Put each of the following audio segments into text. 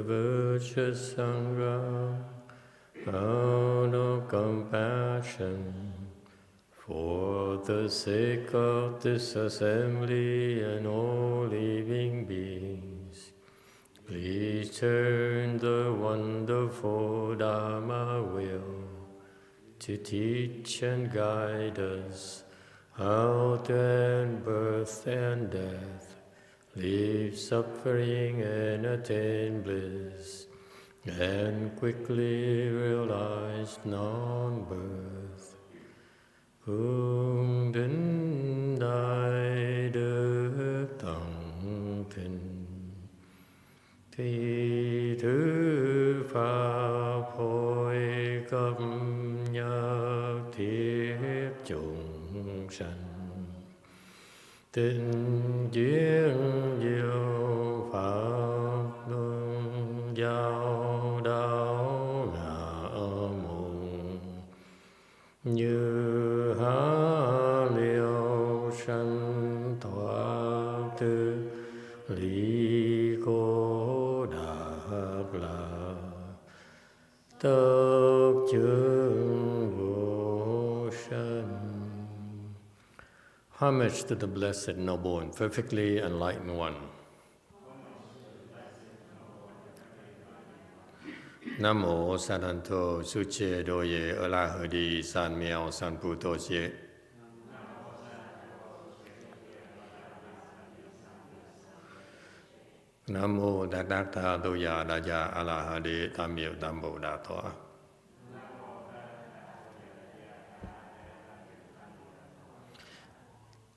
virtuous Sangha, out of compassion, for the sake of this assembly and all living beings, please turn the wonderful Dharma wheel to teach and guide us how to end birth and death, leave suffering and attain bliss, and quickly realize non-birth. Cung kính đại đức tổng thịnh, thi thứ pháp hội cấp nhất thiết chúng sanh, tình duyên diệu pháp luân giao đạo ngã mùng, như há liêu sanh thoát tư lý cô đạt là tất chứng vô sanh. Homage to the Blessed, Noble, and Perfectly Enlightened One. Nam mô Saranto Suche Doye Alahadi San Miao San Puto Xie. Nam mô Datta Doya Daya Alahadi Tamil Dambo Datoa.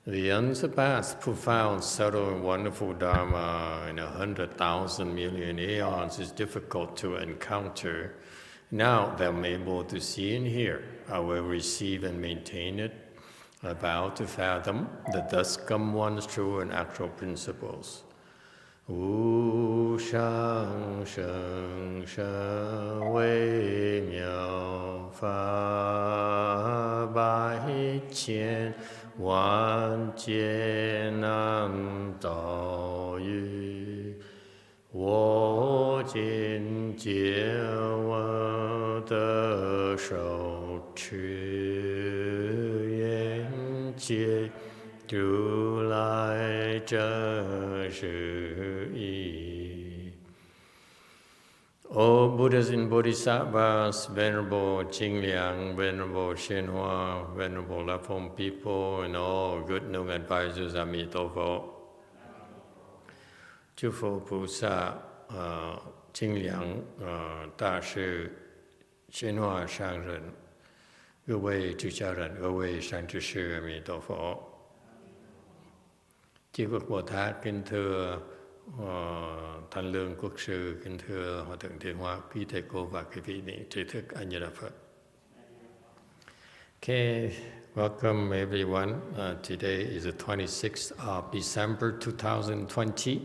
The unsurpassed, profound, subtle, and wonderful Dharma in 100,000 million aeons is difficult to encounter. Now that I'm able to see and hear, I will receive and maintain it. I vow to fathom the thus come one's true and actual principles. Wu shang sheng sheng wei miao fa bai qian wan jian nan dao yu wo jin jie wen de shou qu yan jie如来真实义. All Buddhas and Bodhisattvas, Venerable Jingliang, Venerable YongHua, Venerable Lafong people, and all good known advisors, Emitofuo. 诸佛菩萨、清凉、大士、YongHua上人、各位出家人、各位善知识，阿弥陀佛。Chư Phật Bồ Tát, kính thưa Thanh Lương Quốc sư, kính thưa Hòa thượng Thiện Hoa, quý thầy cô và quý vị trí thức A Di Đà Phật. Okay, welcome everyone. Today is the 26th of December 2020.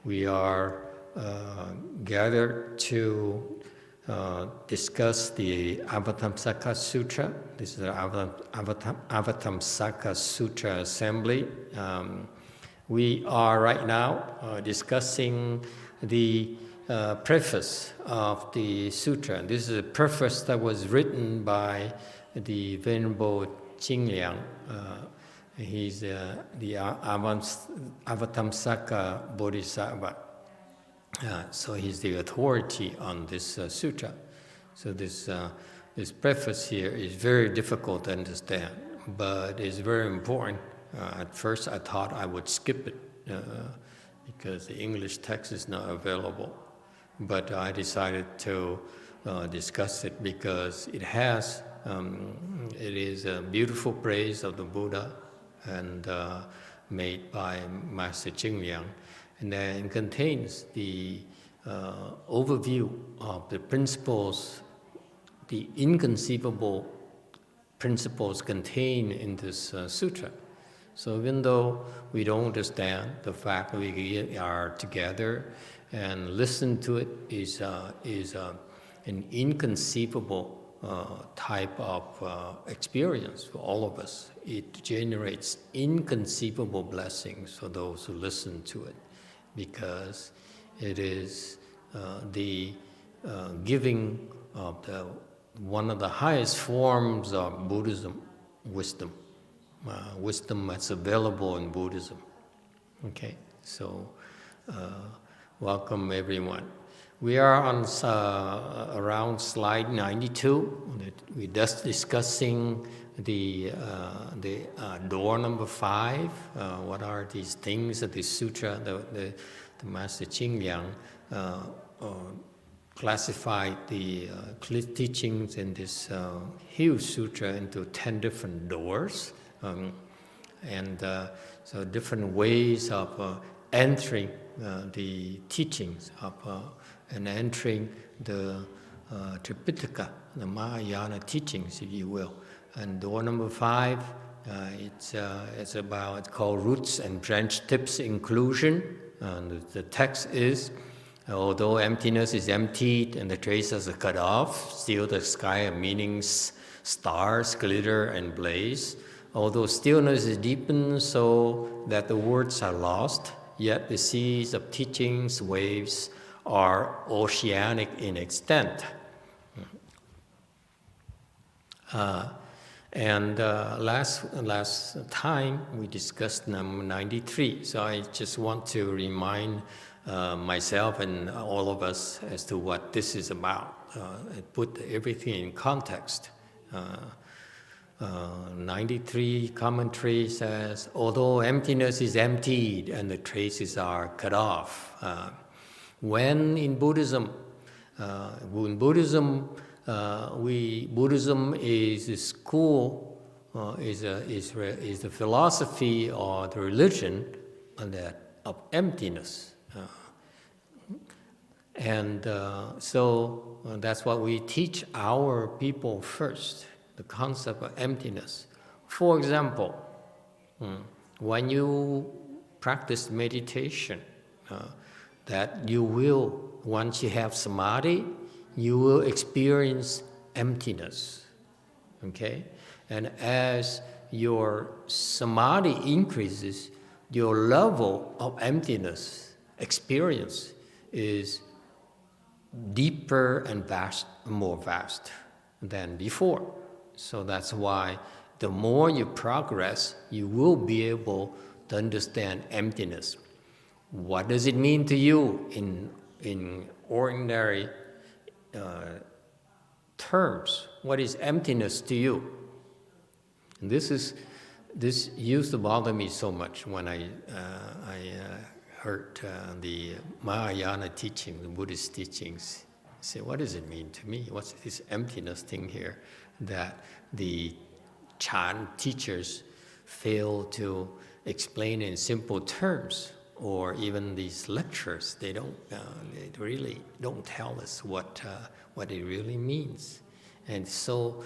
We are gathered to discuss the Avatamsaka Sutra. This is the Avatamsaka Sutra assembly. We are right now discussing the preface of the sutra. This is a preface that was written by the Venerable Jingliang. He's the Avatamsaka Bodhisattva. So he's the authority on this sutra. So this preface here is very difficult to understand, but it's very important. At first I thought I would skip it because the English text is not available. But I decided to discuss it because it is a beautiful praise of the Buddha and made by Master Jingliang. And then it contains the overview of the principles, the inconceivable principles contained in this sutra. So even though we don't understand the fact that we are together and listen to it is an inconceivable type of experience for all of us. It generates inconceivable blessings for those who listen to it, because It is the giving of one of the highest forms of Buddhism, wisdom. Wisdom that's available in Buddhism. Okay, so welcome everyone. We are on around slide 92. We're just discussing the door number 5. What are these things that the sutra, the Master Ching Liang classified the teachings in this huge sutra into 10 different doors. So different ways of entering the teachings of and entering the Tripitaka, the Mahayana teachings, if you will. And door number 5, it's called Roots and Branch Tips Inclusion. And the text is, although emptiness is emptied and the traces are cut off, still the sky of meanings, stars glitter and blaze. Although stillness is deepened so that the words are lost, yet the seas of teachings, waves, are oceanic in extent. Last time we discussed number 93, so I just want to remind myself and all of us as to what this is about, put everything in context. 93 commentary says, although emptiness is emptied and the traces are cut off, when in Buddhism, Buddhism is a school, is the philosophy or the religion of emptiness. So that's what we teach our people first, the concept of emptiness. For example, when you practice meditation, that you will, once you have samadhi, you will experience emptiness, okay? And as your samadhi increases, your level of emptiness experience is deeper and more vast than before. So that's why the more you progress, you will be able to understand emptiness. What does it mean to you in ordinary terms? What is emptiness to you? And this used to bother me so much when I heard the Mahayana teaching, the Buddhist teachings. I say, what does it mean to me? What's this emptiness thing here that the Chan teachers fail to explain in simple terms? Or even these lectures, they really don't tell us what it really means. And so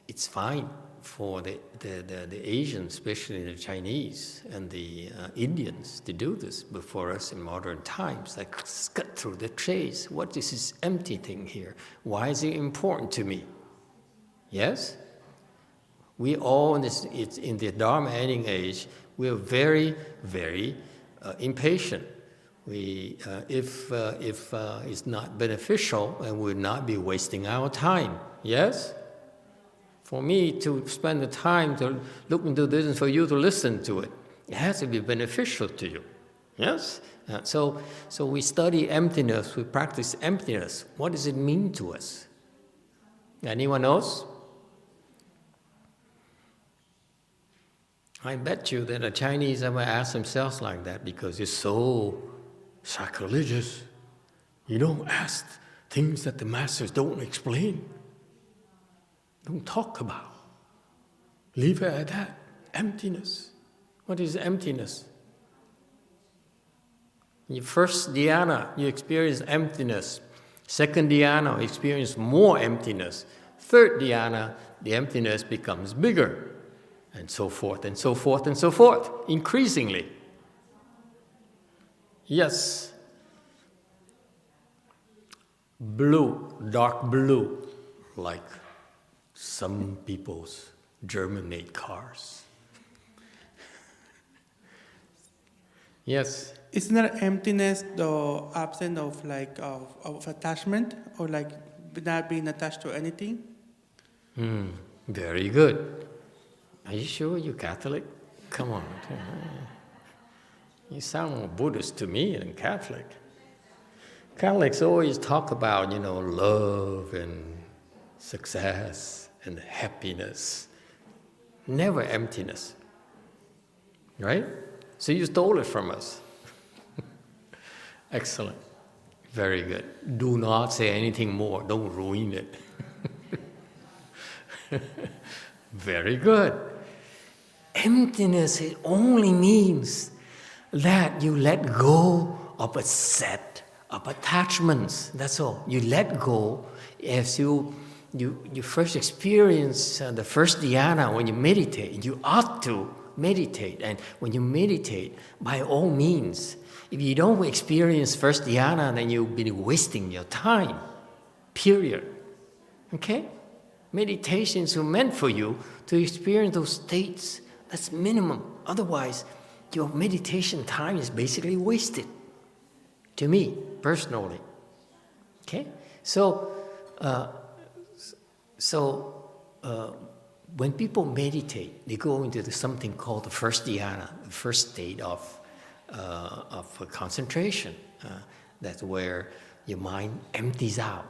it's fine for the Asians, especially the Chinese and the Indians, to do this. But for us in modern times, like, let's cut through the chase. What is this empty thing here? Why is it important to me? Yes? We all, it's in the Dharma ending age, we are very, very impatient. If it's not beneficial, then we'll not be wasting our time. Yes? For me to spend the time to look into this and for you to listen to it, it has to be beneficial to you. Yes? So we study emptiness, we practice emptiness. What does it mean to us? Anyone else? I bet you that the Chinese ever ask themselves like that because it's so sacrilegious. You don't ask things that the masters don't explain, don't talk about. Leave it at that. Emptiness. What is emptiness? Your first dhyana, you experience emptiness. Second dhyana, you experience more emptiness. Third dhyana, the emptiness becomes bigger. And so forth, and so forth, and so forth, increasingly. Yes. Blue, dark blue, like some people's German-made cars. Yes. Isn't that emptiness the absence of attachment, or like not being attached to anything? Very good. Are you sure you're Catholic? Come on. You sound more Buddhist to me than Catholic. Catholics always talk about, love and success and happiness. Never emptiness. Right? So you stole it from us. Excellent. Very good. Do not say anything more. Don't ruin it. Very good. Emptiness, it only means that you let go of a set of attachments. That's all. You let go as you first experience the first dhyana when you meditate. You ought to meditate. And when you meditate, by all means, if you don't experience first dhyana, then you've been wasting your time. Period. Okay? Meditations are meant for you to experience those states. That's minimum. Otherwise, your meditation time is basically wasted. To me, personally. Okay? So when people meditate, they go into something called the first dhyana, the first state of concentration. That's where your mind empties out.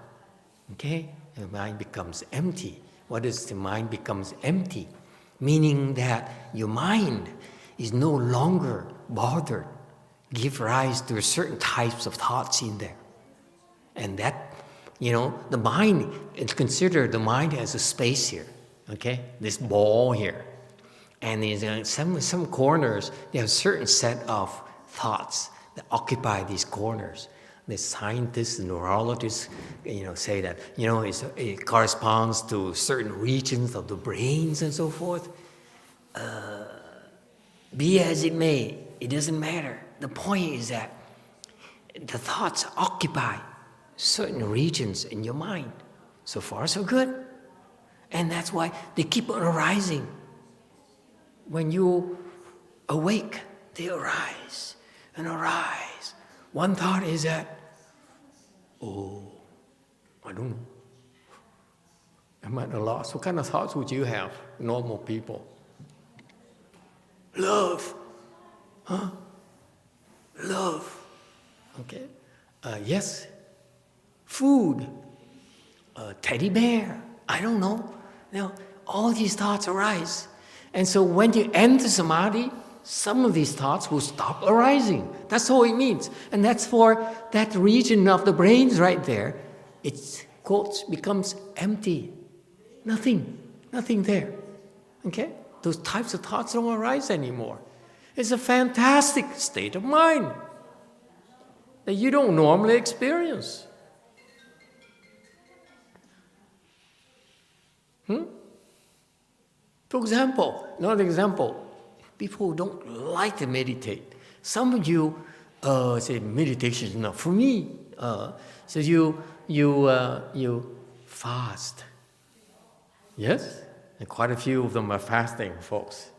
Okay? The mind becomes empty. What is the mind becomes empty? Meaning that your mind is no longer bothered, give rise to certain types of thoughts in there. And that, the mind, it's considered the mind as a space here, okay? This ball here. And in some corners, there are a certain set of thoughts that occupy these corners. The scientists, the neurologists, say that, it corresponds to certain regions of the brains and so forth. Be as it may, it doesn't matter. The point is that the thoughts occupy certain regions in your mind. So far, so good. And that's why they keep on arising. When you awake, they arise and arise. One thought is that, I don't know. I'm at a loss. What kind of thoughts would you have, normal people? Love. Huh? Love. Okay. Yes. Food. Teddy bear. I don't know. All these thoughts arise. And so when you enter samadhi, some of these thoughts will stop arising. That's all it means. And that's for that region of the brains right there. It, quotes, becomes empty. Nothing there. Okay? Those types of thoughts don't arise anymore. It's a fantastic state of mind that you don't normally experience. For example, another example, people who don't like to meditate. Some of you say meditation is not for me. So you fast. Yes? And quite a few of them are fasting, folks.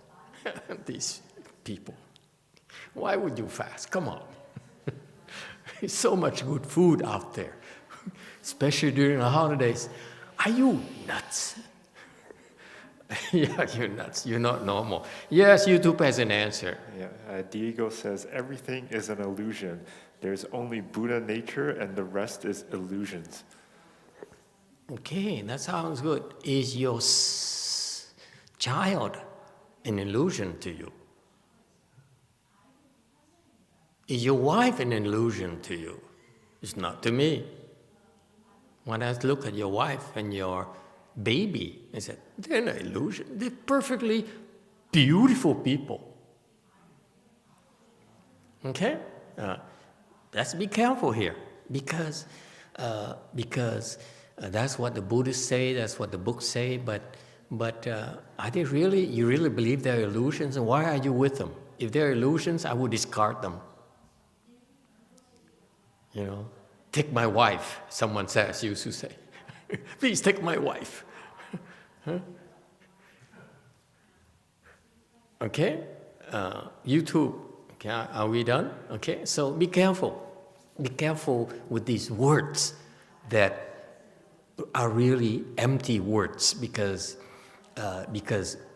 These people. Why would you fast? Come on. There's so much good food out there, especially during the holidays. Are you nuts? Yeah, you're nuts. You're not normal. Yes, YouTube has an answer. Yeah, Diego says, everything is an illusion. There's only Buddha nature and the rest is illusions. Okay, that sounds good. Is your child an illusion to you? Is your wife an illusion to you? It's not to me. When I look at your wife and your baby, I said, they're not illusion. They're perfectly beautiful people. Okay? Let's be careful here, because that's what the Buddhists say, that's what the books say, but are they really, you really believe they're illusions, and why are you with them? If they're illusions, I would discard them. Take my wife, someone says, used to say. Please take my wife. Huh? Okay? YouTube, Okay, are we done? Okay, so be careful. Be careful with these words that are really empty words because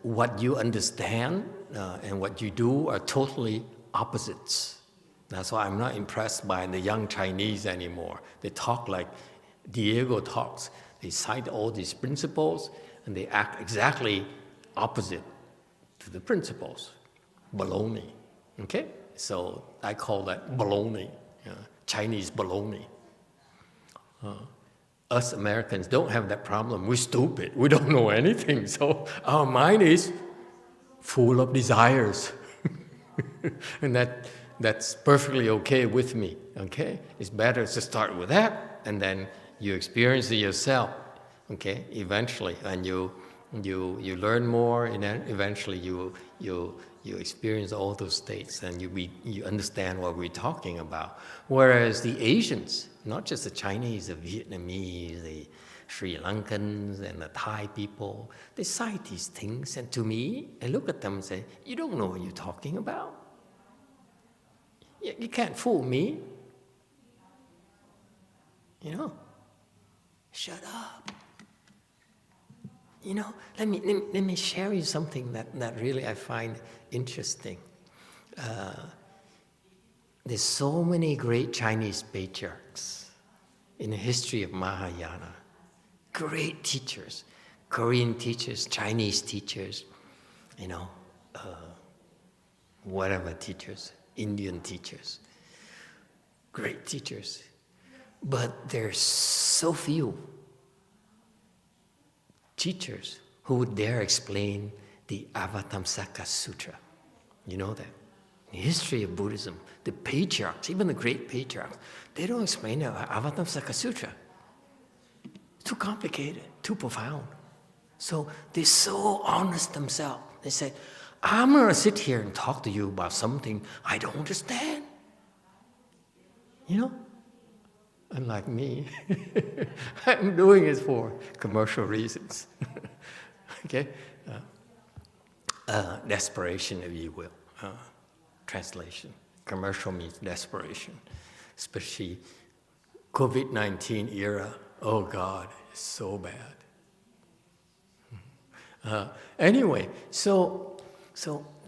what you understand and what you do are totally opposites. That's why I'm not impressed by the young Chinese anymore. They talk like Diego talks. They cite all these principles and they act exactly opposite to the principles. Baloney. Okay? So I call that baloney, Chinese baloney. Us Americans don't have that problem. We're stupid. We don't know anything. So our mind is full of desires. And that's perfectly okay with me. Okay? It's better to start with that and then you experience it yourself. Okay? Eventually. And you learn more and then eventually you experience all those states and you understand what we're talking about. Whereas the Asians, not just the Chinese, the Vietnamese, the Sri Lankans and the Thai people, they cite these things and to me, I look at them and say, you don't know what you're talking about. You can't fool me. You know, shut up. You know, let me share with you something that really I find interesting. There's so many great Chinese patriarchs in the history of Mahayana. Great teachers, Korean teachers, Chinese teachers, you know, whatever teachers, Indian teachers. Great teachers. But there's so few teachers who would dare explain the Avatamsaka Sutra. You know that? In the history of Buddhism, the patriarchs, even the great patriarchs, they don't explain the Avatamsaka Sutra. It's too complicated, too profound. So they're so honest themselves. They say, I'm going to sit here and talk to you about something I don't understand. You know? Unlike me, I'm doing it for commercial reasons. Okay? Desperation, if you will. Translation. Commercial means desperation. Especially COVID-19 era. Oh God, it's so bad. Anyway, so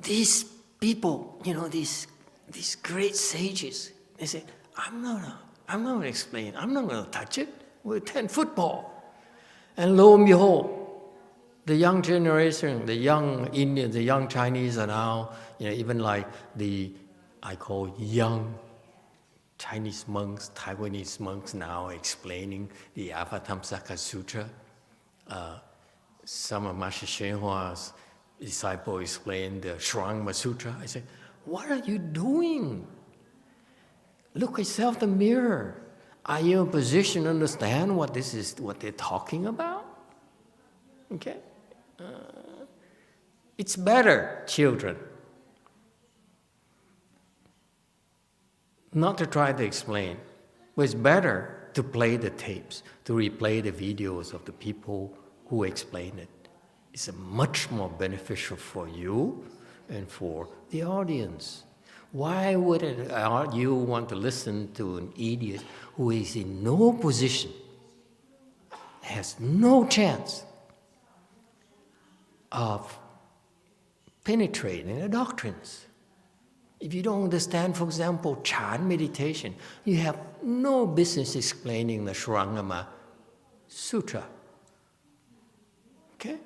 these people, you know, these great sages, they say, I'm not going to explain. I'm not going to touch it. We're 10 football. And lo and behold, the young generation, the young Indians, the young Chinese are now, you know, even like I call young Chinese monks, Taiwanese monks now explaining the Avatamsaka Sutra. Some of Master YongHua's disciples explained the Shrangma Sutra. I said, what are you doing? Look yourself in the mirror. Are you in a position to understand what they're talking about? Okay? It's better, children, not to try to explain, but it's better to play the tapes, to replay the videos of the people who explain it. It's much more beneficial for you and for the audience. Why would you want to listen to an idiot who is in no position, has no chance of penetrating the doctrines? If you don't understand, for example, Chan meditation, you have no business explaining the Shrangama Sutra. Okay?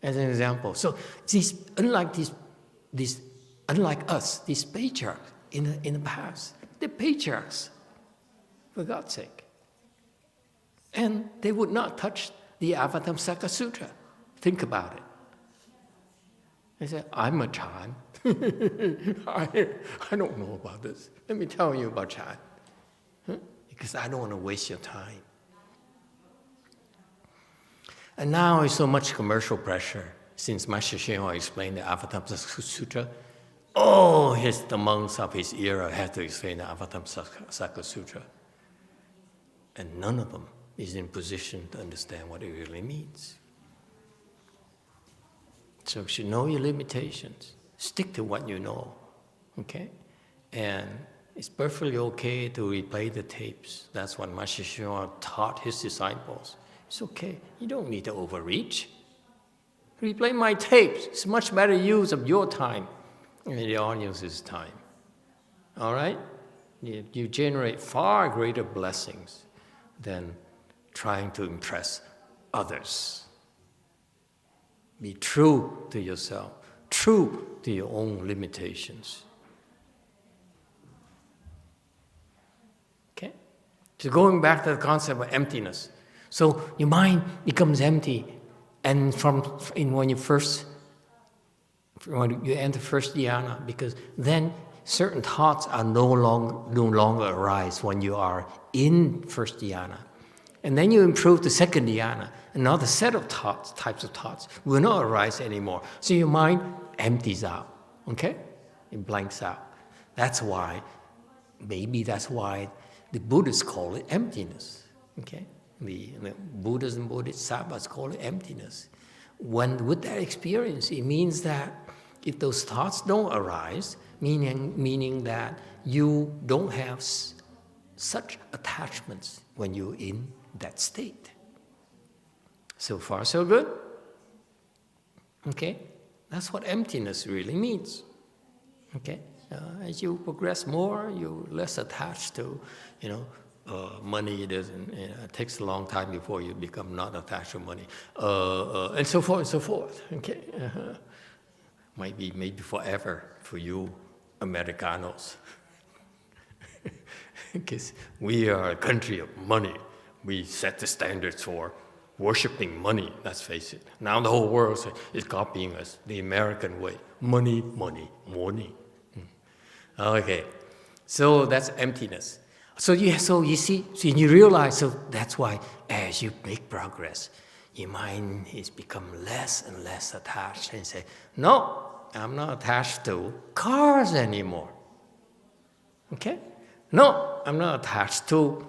As an example. So unlike us, these patriarchs in the past, the patriarchs, for God's sake. And they would not touch the Avatamsaka Sutra. Think about it. They say, I'm a Chan. I don't know about this. Let me tell you about Chan. Because I don't want to waste your time. And now there's so much commercial pressure since Master YongHua explained the Avatamsaka Sutra. Oh, the monks of his era had to explain the Avatamsaka Sutra. And none of them is in position to understand what it really means. So you should know your limitations. Stick to what you know, okay? And it's perfectly okay to replay the tapes. That's what Master Hsuan taught his disciples. It's okay. You don't need to overreach. Replay my tapes. It's much better use of your time and the audience's time. All right? You generate far greater blessings than trying to impress others. Be true to yourself, true to your own limitations. Okay? So going back to the concept of emptiness. So your mind becomes empty, and when you enter first dhyana, because then certain thoughts are no longer arise when you are in first dhyana. And then you improve to second dhyana, another set of types of thoughts will not arise anymore. So your mind empties out, okay? It blanks out. Maybe that's why the Buddhists call it emptiness, okay? The Buddhas and Bodhisattvas call it emptiness. With that experience, it means that if those thoughts don't arise, meaning that you don't have such attachments when you're in that state. So far, so good. Okay? That's what emptiness really means. Okay? As you progress more, you're less attached to, money. It takes a long time before you become not attached to money. And so forth and so forth. Okay? Might be maybe forever for you Americanos. Because we are a country of money. We set the standards for worshiping money, let's face it. Now the whole world is copying us, the American way. Money, money, money. Okay, so that's emptiness. So you see, you realize, so that's why as you make progress, your mind is become less and less attached, and say, no, I'm not attached to cars anymore. Okay? No, I'm not attached to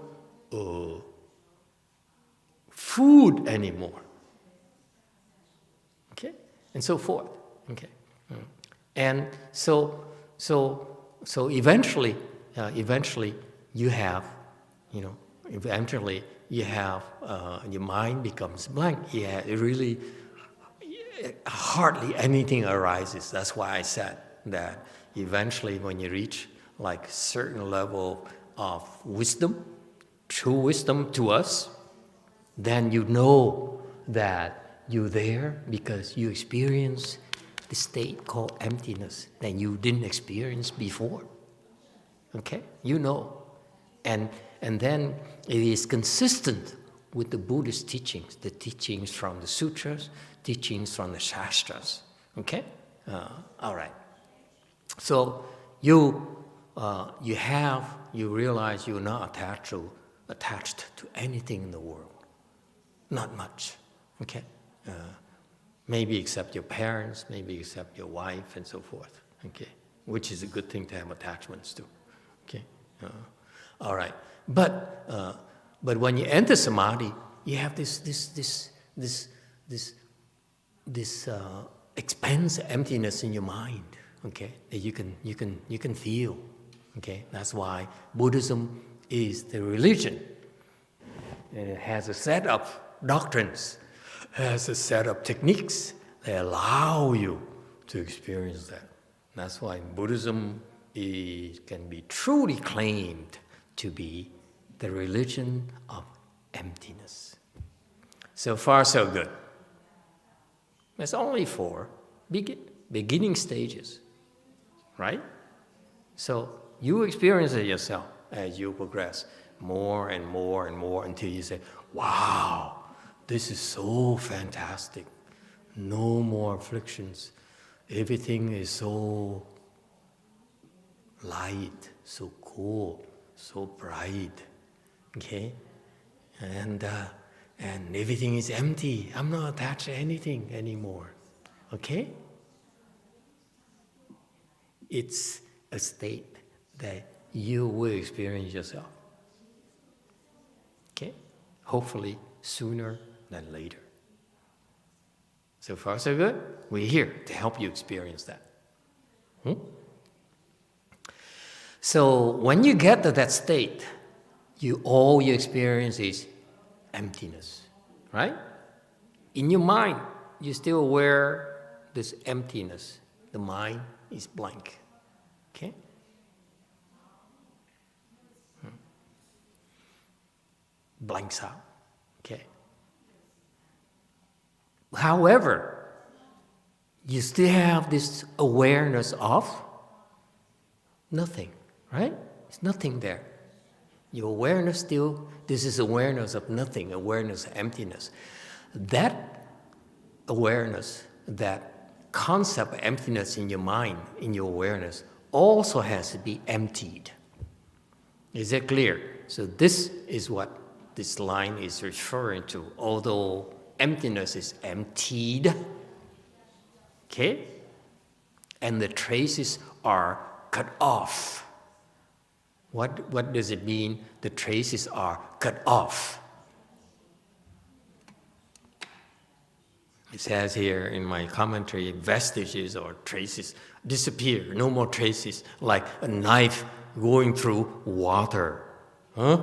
food anymore. Okay? And so forth. Okay? And so eventually you have, your mind becomes blank. Yeah, it really, hardly anything arises. That's why I said that eventually when you reach like certain level of wisdom, true wisdom to us, then you know that you're there because you experience the state called emptiness that you didn't experience before. Okay? You know. And then it is consistent with the Buddhist teachings, the teachings from the sutras, teachings from the shastras. Okay? All right. So you realize you're not attached to anything in the world. Not much. Okay? Maybe except your parents, maybe except your wife, and so forth. Okay? Which is a good thing to have attachments to. Okay? All right. But when you enter samadhi, you have this expanse emptiness in your mind. Okay? That you can feel. Okay? That's why Buddhism is the religion. And it has a set of doctrines, has a set of techniques that allow you to experience that. That's why Buddhism can be truly claimed to be the religion of emptiness. So far, so good. That's only for beginning stages, right? So you experience it yourself as you progress more and more and more until you say, wow, this is so fantastic. No more afflictions. Everything is so light, so cool, so bright. Okay? And everything is empty. I'm not attached to anything anymore. Okay? It's a state that you will experience yourself. Okay? Hopefully sooner than later. So far, so good. We're here to help you experience that. So when you get to that state, all you experience is emptiness, right? In your mind, you're still aware this emptiness. The mind is blank, okay? Blanks out, okay? However, you still have this awareness of nothing, right? There's nothing there. Your awareness still, this is awareness of nothing, awareness of emptiness. That awareness, that concept of emptiness in your mind, in your awareness, also has to be emptied. Is that clear? So this is what this line is referring to. Although emptiness is emptied, okay? And the traces are cut off. What does it mean? The traces are cut off. It says here in my commentary, vestiges or traces disappear, no more traces, like a knife going through water. Huh?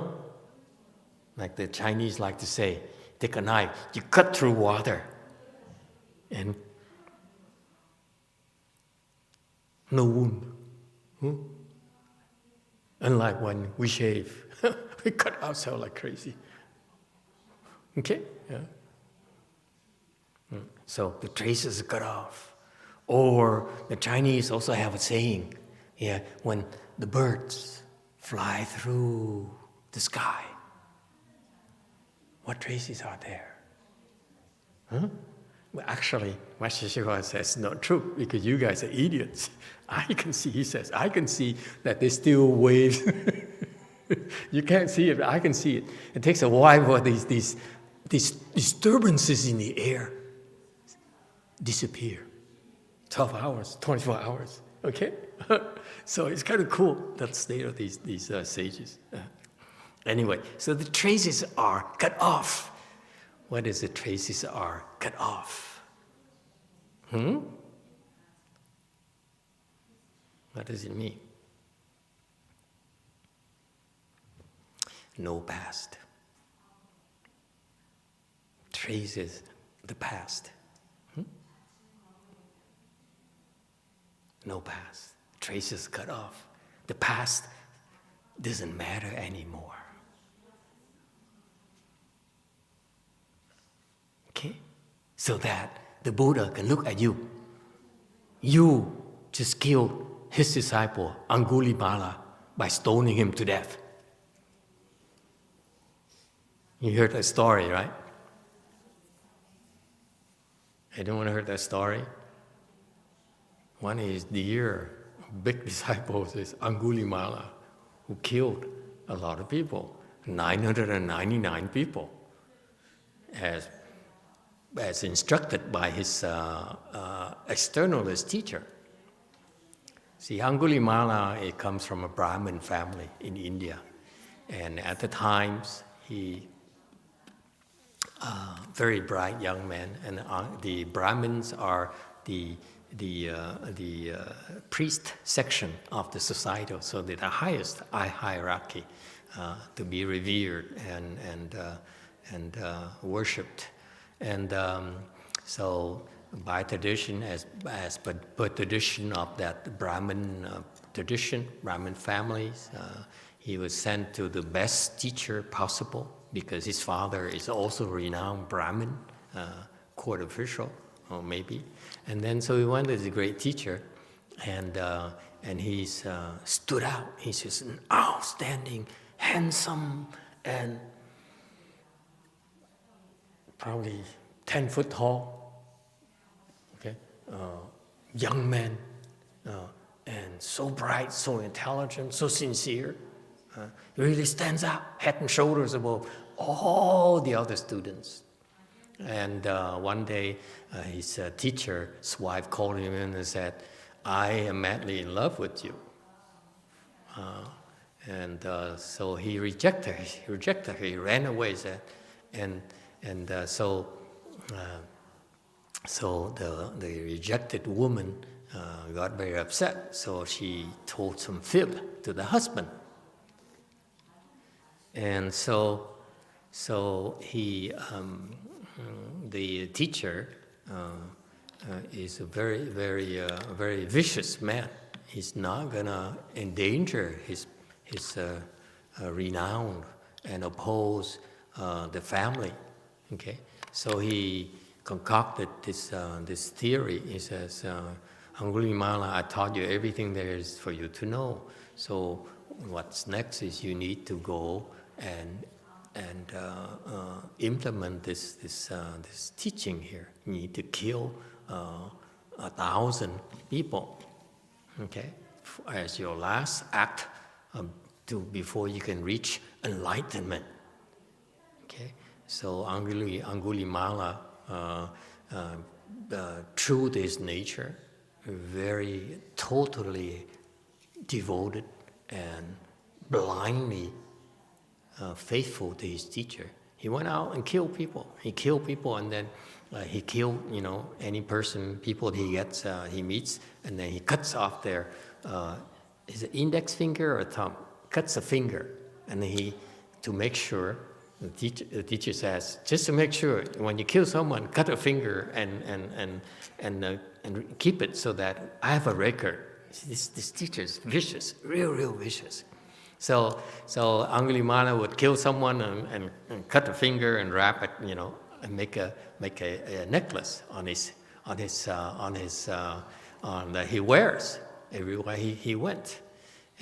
Like the Chinese like to say, take a knife, you cut through water. And no wound. Unlike when we shave, we cut ourselves like crazy. Okay? Yeah. So the traces are cut off. Or the Chinese also have a saying, when the birds fly through the sky, what traces are there? Huh? Well, actually, Master Hua says not true because you guys are idiots. I can see, he says, I can see that there's still waves. You can't see it, but I can see it. It takes a while for these disturbances in the air disappear. 12 hours, 24 hours, okay? So it's kind of cool, that state of these sages. Anyway, so the traces are cut off. What is the traces are cut off? What does it mean? No past. Traces the past. No past. Traces cut off. The past doesn't matter anymore. Okay? So that the Buddha can look at you. You just killed his disciple, Angulimala, by stoning him to death. You heard that story, right? Anyone heard that story? One of his dear, big disciples is Angulimala, who killed a lot of people, 999 people, as instructed by his externalist teacher. See, Angulimala, it comes from a Brahmin family in India. And at the times, he very bright young man, and the Brahmins are the priest section of the society, so they're the highest hierarchy to be revered and worshipped. And so by tradition, as per tradition of that Brahmin tradition, Brahmin families, he was sent to the best teacher possible because his father is also renowned Brahmin, court official, or maybe. And then so he went as a great teacher, and he's stood out. He's just an outstanding, handsome, and probably 10 foot tall, okay, young man, and so bright, so intelligent, so sincere. He really stands out, head and shoulders above all the other students. And one day, his teacher's wife called him in and said, "I am madly in love with you." So he rejected her. He ran away. So the rejected woman got very upset, so she told some fib to the husband. And so he, the teacher, is a very vicious man. He's not gonna endanger his renown and oppose the family. Okay, so he concocted this theory. He says, Angulimala, I taught you everything there is for you to know. So what's next is you need to go and implement this teaching here. You need to kill 1,000 people, okay, as your last act before you can reach enlightenment. Okay, so Angulimala, true to his nature, very totally devoted and blindly faithful to his teacher. He went out and killed people. He killed people, and then he killed, any people he meets, and then he cuts off their, is it index finger or thumb? Cuts a finger, and then to make sure, the teacher says, just to make sure, when you kill someone, cut a finger and keep it so that I have a record. This teacher is vicious, real vicious. So Angulimala would kill someone and cut a finger and wrap it, and make a necklace that he wears everywhere he went.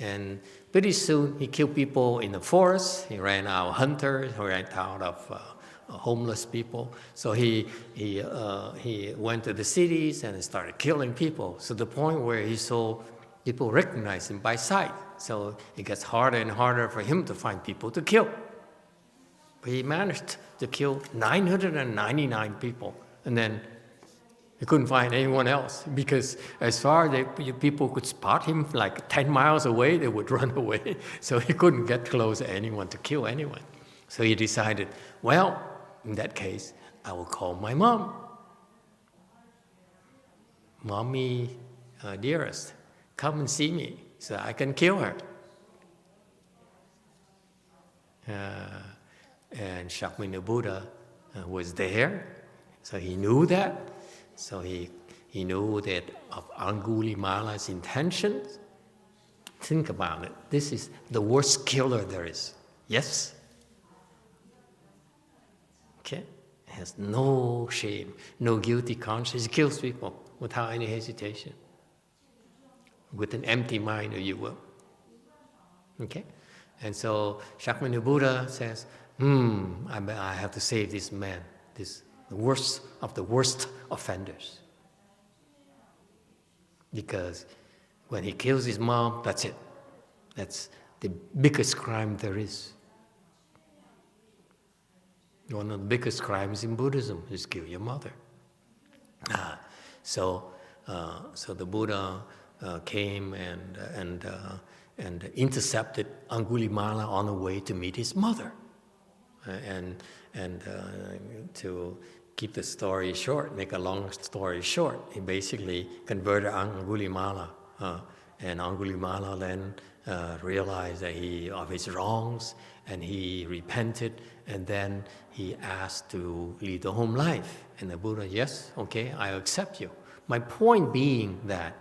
And pretty soon he killed people in the forest. He ran out of hunters. He ran out of homeless people. So he went to the cities and started killing people. So the point where he saw people recognize him by sight. So it gets harder and harder for him to find people to kill. But he managed to kill 999 people, and then he couldn't find anyone else, because as far as people could spot him like 10 miles away, they would run away. So he couldn't get close to anyone to kill anyone. So he decided, well, in that case, I will call my mom. Mommy, dearest, come and see me so I can kill her. And Shakyamuni Buddha was there, so he knew that. So he knew that of Angulimala's intentions. Think about it. This is the worst killer there is. Yes? Okay? Has no shame, no guilty conscience. He kills people without any hesitation. With an empty mind, if you will. Okay? And so Shakyamuni Buddha says, I have to save this man, the worst of the worst offenders. Because when he kills his mom, that's it. That's the biggest crime there is. One of the biggest crimes in Buddhism is kill your mother. So the Buddha came and intercepted Angulimala on the way to meet his mother. And to keep the story short, make a long story short, he basically converted Angulimala, and Angulimala then realized that of his wrongs, and he repented, and then he asked to lead the home life. And the Buddha, yes, okay, I accept you. My point being that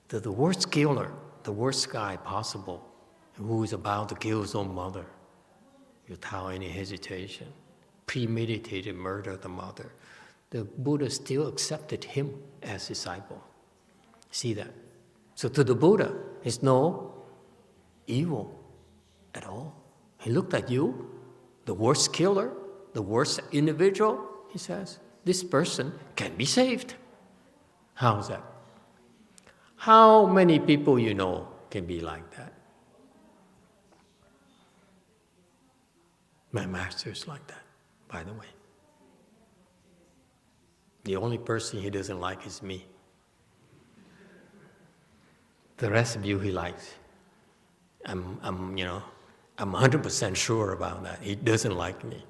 the worst killer, the worst guy possible, who is about to kill his own mother, without any hesitation, premeditated murder of the mother, the Buddha still accepted him as disciple. See that? So to the Buddha, it's no evil at all. He looked at you, the worst killer, the worst individual, he says, this person can be saved. How is that? How many people you know can be like that? My master is like that, by the way. The only person he doesn't like is me. The rest of you he likes. I'm 100% sure about that. He doesn't like me.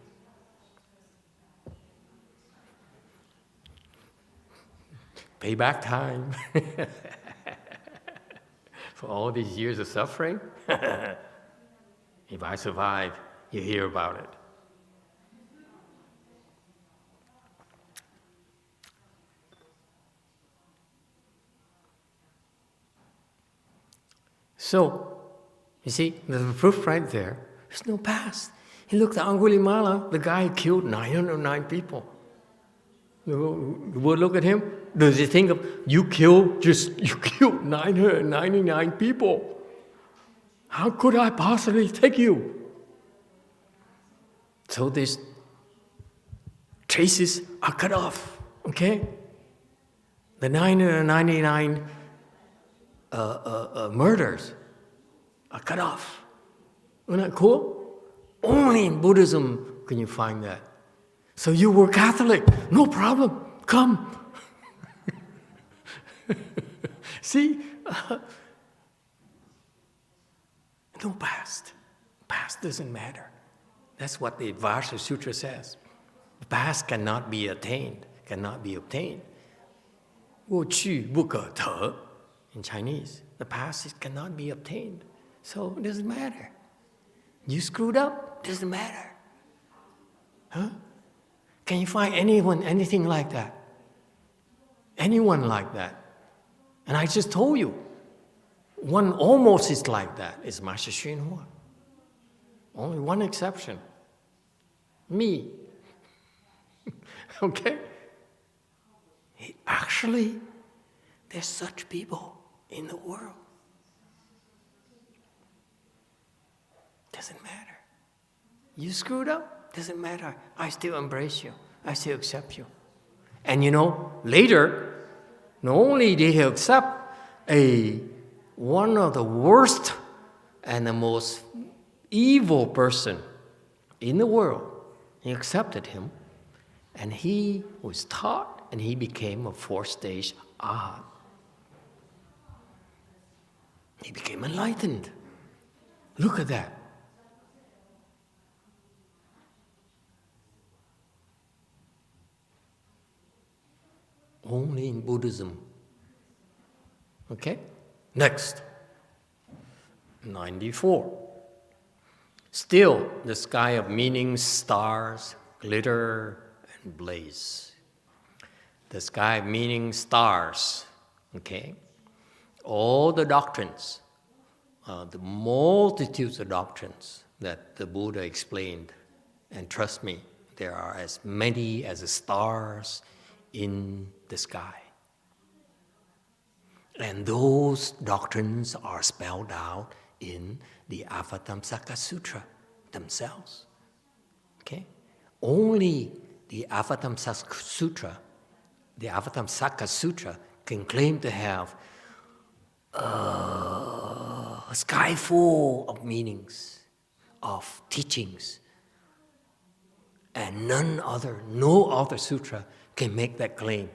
Payback time. for all these years of suffering? If I survive, you hear about it. So, you see, there's a proof right there. There's no past. He looked at Angulimala, the guy who killed 909 people. You would look at him. Does he think of you killed 999 people? How could I possibly take you? So these traces are cut off. Okay, the 999 murders are cut off. Isn't that cool? Only in Buddhism can you find that. So you were Catholic, no problem, come. See, no past. Past doesn't matter. That's what the Avatamsaka Sutra says. The past cannot be attained, cannot be obtained. 过去不可得 in Chinese. The past cannot be obtained. So it doesn't matter. You screwed up, doesn't matter. Huh? Can you find anything like that? Anyone like that? And I just told you, one almost is like that, is Master YongHua. Only one exception. Me. Okay? Actually, there's such people in the world. Doesn't matter. You screwed up, doesn't matter. I still embrace you. I still accept you. And you know, later, not only did he accept one of the worst and the most evil person in the world, he accepted him, and he was taught, and he became a fourth-stage arhat. He became enlightened. Look at that. Only in Buddhism. Okay? Next. 94. Still, the sky of meaning, stars, glitter, and blaze. The sky of meaning, stars. Okay? All the doctrines, the multitudes of doctrines that the Buddha explained, and trust me, there are as many as the stars in the sky. And those doctrines are spelled out in the Avatamsaka Sutra themselves. Okay? Only the Avatamsaka Sutra can claim to have a sky full of meanings, of teachings. And no other sutra can make that claim.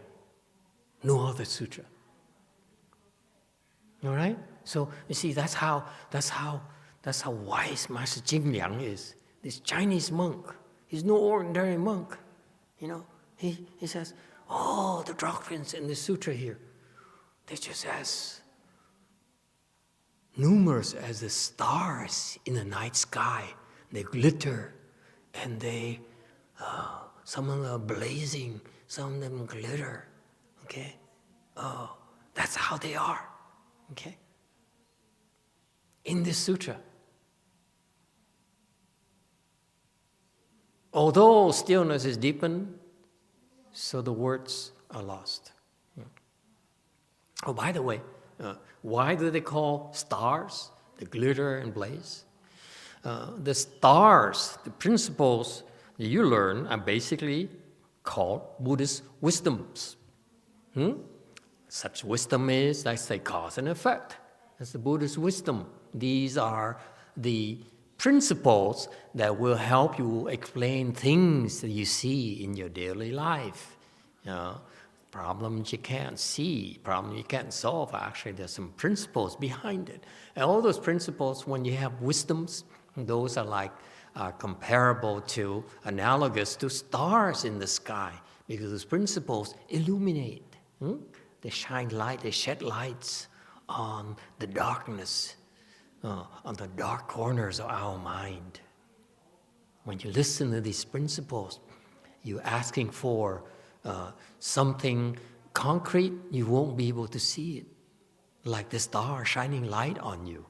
No other sutra. All right? So you see, that's how wise Master Jing Liang is. This Chinese monk. He's no ordinary monk. You know, he says, oh, the doctrines in the sutra here, they're just as numerous as the stars in the night sky. They glitter, and some of them are blazing, some of them glitter. Okay? Oh, that's how they are. Okay? In this sutra. Although stillness is deepened, so the words are lost. Oh, by the way, why do they call stars the glitter and blaze? The stars, the principles that you learn, are basically called Buddhist wisdoms. Such wisdom is, I say, cause and effect. That's the Buddhist wisdom. These are the principles that will help you explain things that you see in your daily life. Problems you can't see, problems you can't solve, actually there's some principles behind it. And all those principles, when you have wisdoms, those are comparable to, analogous to stars in the sky, because those principles illuminate. They shine light, they shed lights on the darkness, on the dark corners of our mind. When you listen to these principles, you're asking for something concrete, you won't be able to see it. Like the star shining light on you.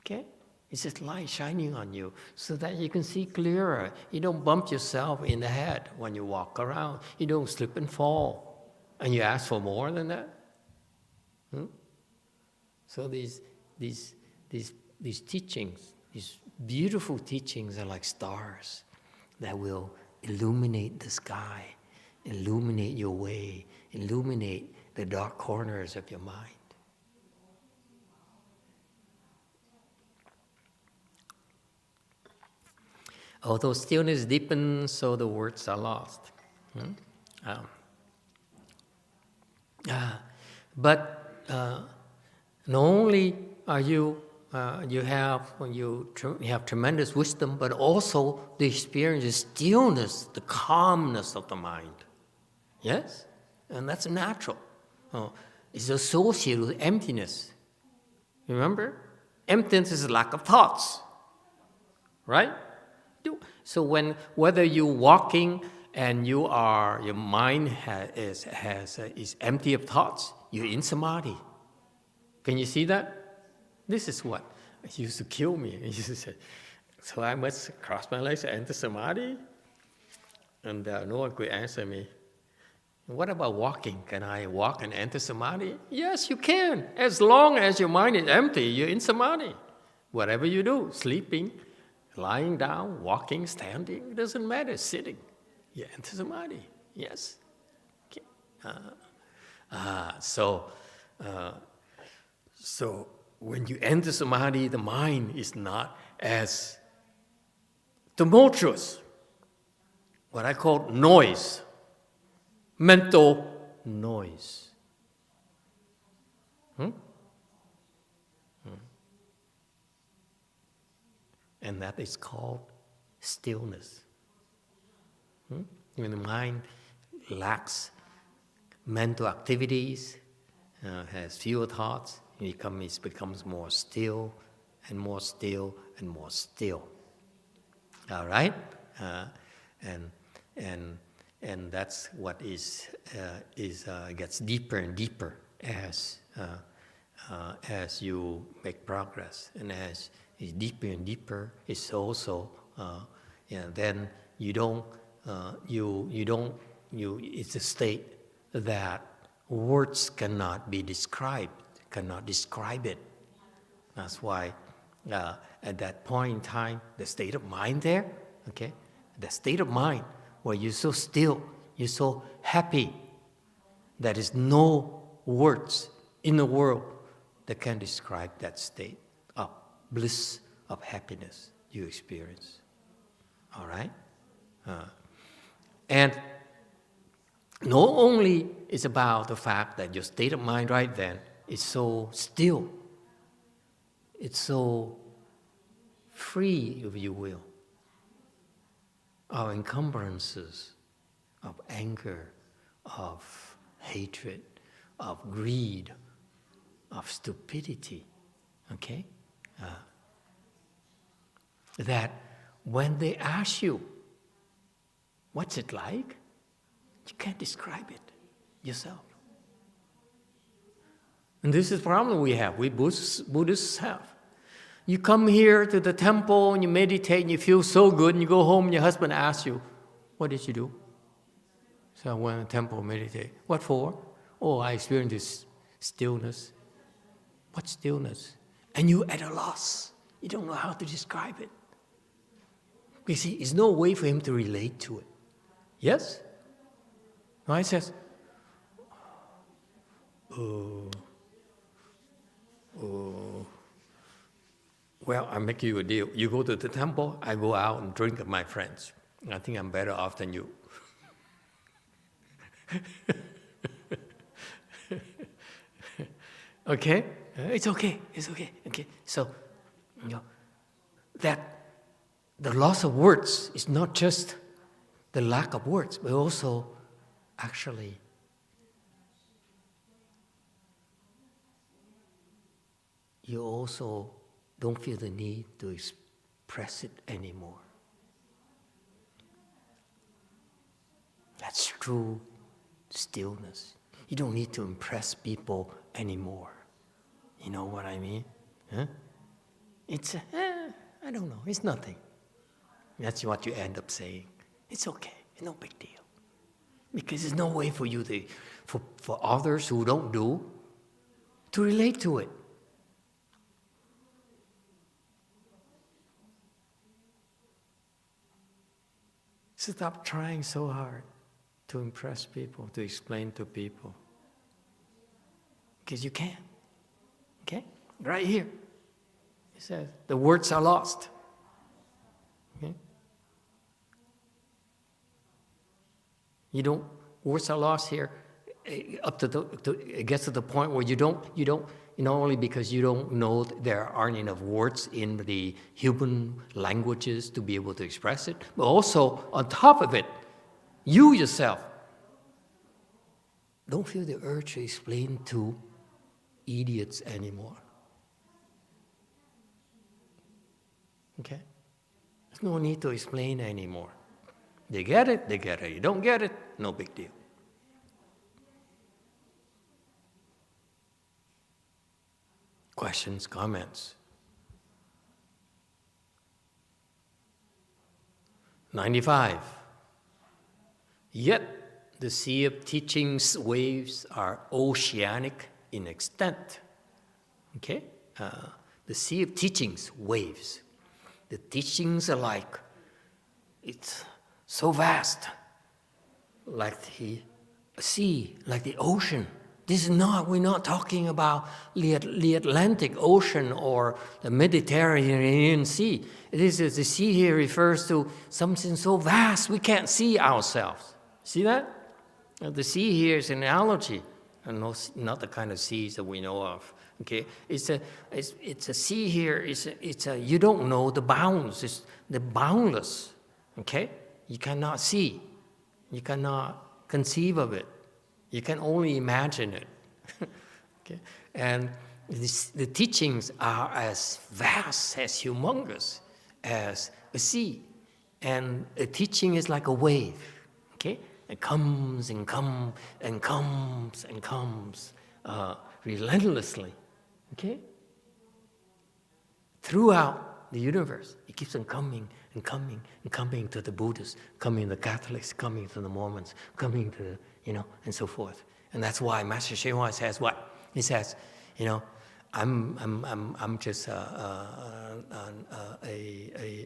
Okay? It's just light shining on you so that you can see clearer. You don't bump yourself in the head when you walk around. You don't slip and fall. And you ask for more than that? So these teachings, these beautiful teachings are like stars that will illuminate the sky, illuminate your way, illuminate the dark corners of your mind. Although stillness deepens, so the words are lost. But not only are you have tremendous wisdom, but also the experience is stillness, the calmness of the mind. Yes? And that's natural. It's associated with emptiness. Remember? Emptiness is lack of thoughts. Right? So whether you're walking and your mind is empty of thoughts, you're in samadhi. Can you see that? This is what used to kill me. He used to say, so I must cross my legs and enter samadhi? And no one could answer me. What about walking? Can I walk and enter samadhi? Yes, you can. As long as your mind is empty, you're in samadhi. Whatever you do, sleeping, lying down, walking, standing, it doesn't matter, sitting. You enter samadhi. Yes. Okay. So when you enter samadhi, the mind is not as tumultuous. What I call noise. Mental noise. And that is called stillness. When the mind lacks mental activities, has fewer thoughts, it becomes more still and more still and more still. All right? And that's what gets deeper and deeper as you make progress, and as it's deeper and deeper, it's also then it's a state that words cannot be described, cannot describe it. That's why at that point in time, the state of mind there, okay, the state of mind where you're so still, you're so happy, there is no words in the world that can describe that state of bliss, of happiness you experience. All right? And not only is about the fact that your state of mind right then is so still, it's so free, if you will, of encumbrances, of anger, of hatred, of greed, of stupidity, okay? That when they ask you, what's it like? You can't describe it yourself. And this is the problem we have, we Buddhists have. You come here to the temple and you meditate and you feel so good, and you go home and your husband asks you, what did you do? So I went to the temple, meditate. What for? Oh, I experienced this stillness. What stillness? And you're at a loss. You don't know how to describe it. You see, there's no way for him to relate to it. Yes? No, he says, well, I'll make you a deal. You go to the temple, I go out and drink with my friends. I think I'm better off than you. Okay? It's okay. Okay. So, that the loss of words is not just the lack of words, but also actually you also don't feel the need to express it anymore. That's true stillness. You don't need to impress people anymore. You know what I mean? Huh? It's, I don't know, it's nothing. That's what you end up saying. It's okay, it's no big deal. Because there's no way for you to, for others who don't do, to relate to it. Stop trying so hard to impress people, to explain to people. Because you can't. Okay? Right here. It says, the words are lost. Okay? You don't, words are lost here, up to it gets to the point where you don't, not only because you don't know there aren't enough words in the human languages to be able to express it, but also on top of it, you yourself don't feel the urge to explain to idiots anymore. Okay? There's no need to explain anymore. They get it, they get it. You don't get it, no big deal. Questions, comments? 95. Yet the sea of teachings waves are oceanic in extent. Okay? The sea of teachings waves. The teachings are like, it's so vast, like the sea, like the ocean. This is not, we're not talking about the Atlantic Ocean or the Mediterranean Sea. The sea here refers to something so vast we can't see ourselves. See that? The sea here is an analogy, and not the kind of seas that we know of. Okay, it's a sea here. It's a you don't know the bounds. It's the boundless. Okay, you cannot see, you cannot conceive of it. You can only imagine it. Okay? And the teachings are as vast, as humongous as a sea. And a teaching is like a wave. Okay? It comes and comes and comes and comes relentlessly. Okay? Throughout the universe, it keeps on coming and coming and coming to the Buddhists, coming to the Catholics, coming to the Mormons, coming to the, and so forth. And that's why Master Hsien says what? He says, I'm just a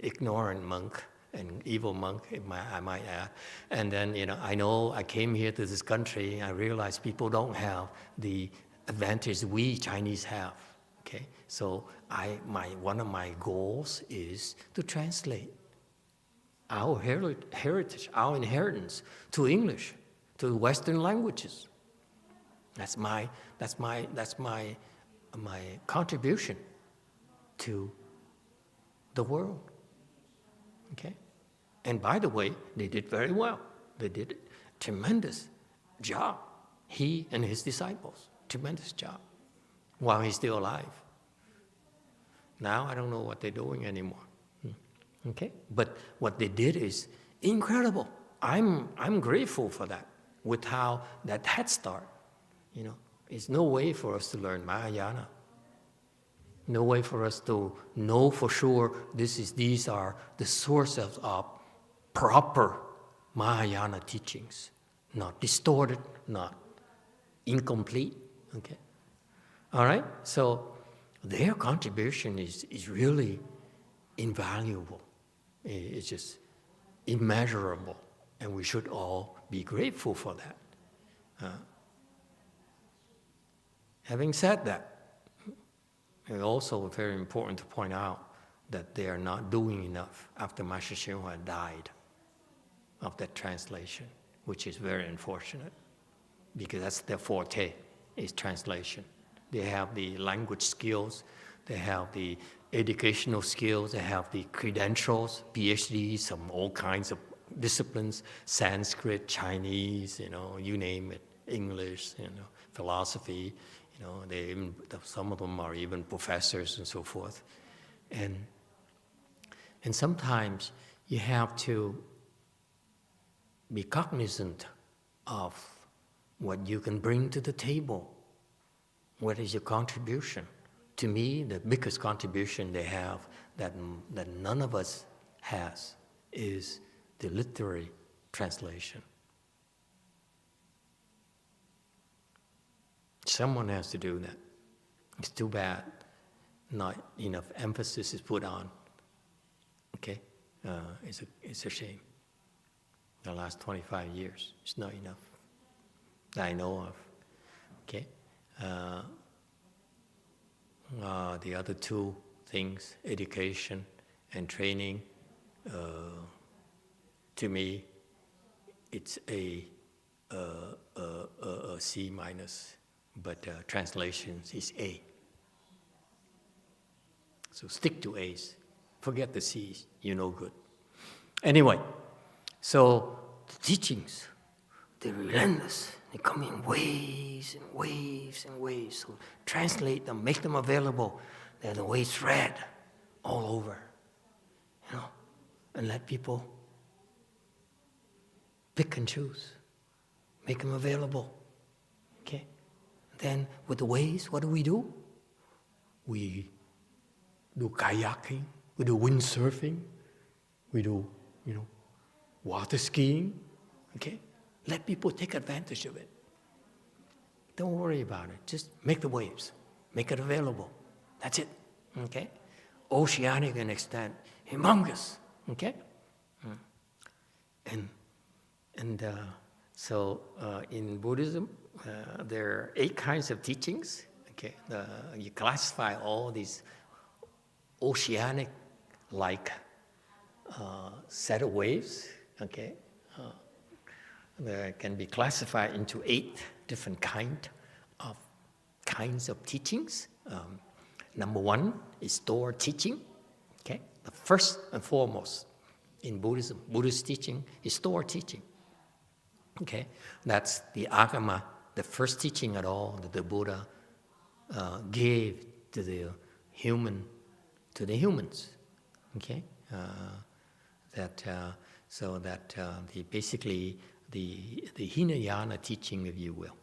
ignorant monk, an evil monk, I might add. And then, I know I came here to this country, I realized people don't have the advantage we Chinese have. Okay, so one of my goals is to translate our heritage, our inheritance to English, to Western languages. That's my contribution to the world. Okay, and by the way, they did very well. They did a tremendous job. He and his disciples, tremendous job, while he's still alive. Now I don't know what they're doing anymore. Okay, but what they did is incredible. I'm grateful for that. With how that head start, it's no way for us to learn Mahayana. No way for us to know for sure these are the source of proper Mahayana teachings, not distorted, not incomplete. Okay, all right. So their contribution is really invaluable. It's just immeasurable, and we should all be grateful for that. Having said that, it's also very important to point out that they are not doing enough after Master Hsien died of that translation, which is very unfortunate, because that's their forte, is translation. They have the language skills, they have the educational skills, they have the credentials, PhDs, from all kinds of disciplines, Sanskrit, Chinese, you name it, English, philosophy, Some of them are even professors and so forth. And sometimes you have to be cognizant of what you can bring to the table. What is your contribution? To me, the biggest contribution they have that none of us has is the literary translation. Someone has to do that. It's too bad not enough emphasis is put on. Okay? It's a shame. The last 25 years, it's not enough that I know of. Okay? The other two things, education and training, to me, it's a C minus, but translations is A. So stick to A's. Forget the C's, you're no good. Anyway, so the teachings, they're relentless. They come in waves and waves and waves. So translate them, make them available. They're the way thread all over, and let people pick and choose. Make them available. Okay? Then with the waves, what do? We do kayaking, we do windsurfing, we do, water skiing. Okay? Let people take advantage of it. Don't worry about it. Just make the waves. Make it available. That's it. Okay? Oceanic in extent. Humongous. Okay? So in Buddhism, there are 8 kinds of teachings. Okay? You classify all these oceanic-like set of waves. Okay? That can be classified into 8 different kinds of teachings. Number 1 is store teaching. Okay, the first and foremost in Buddhism, Buddhist teaching is store teaching. Okay, that's the agama, the first teaching at all that the Buddha gave to the humans. Okay, basically the Hinayana teaching, if you will.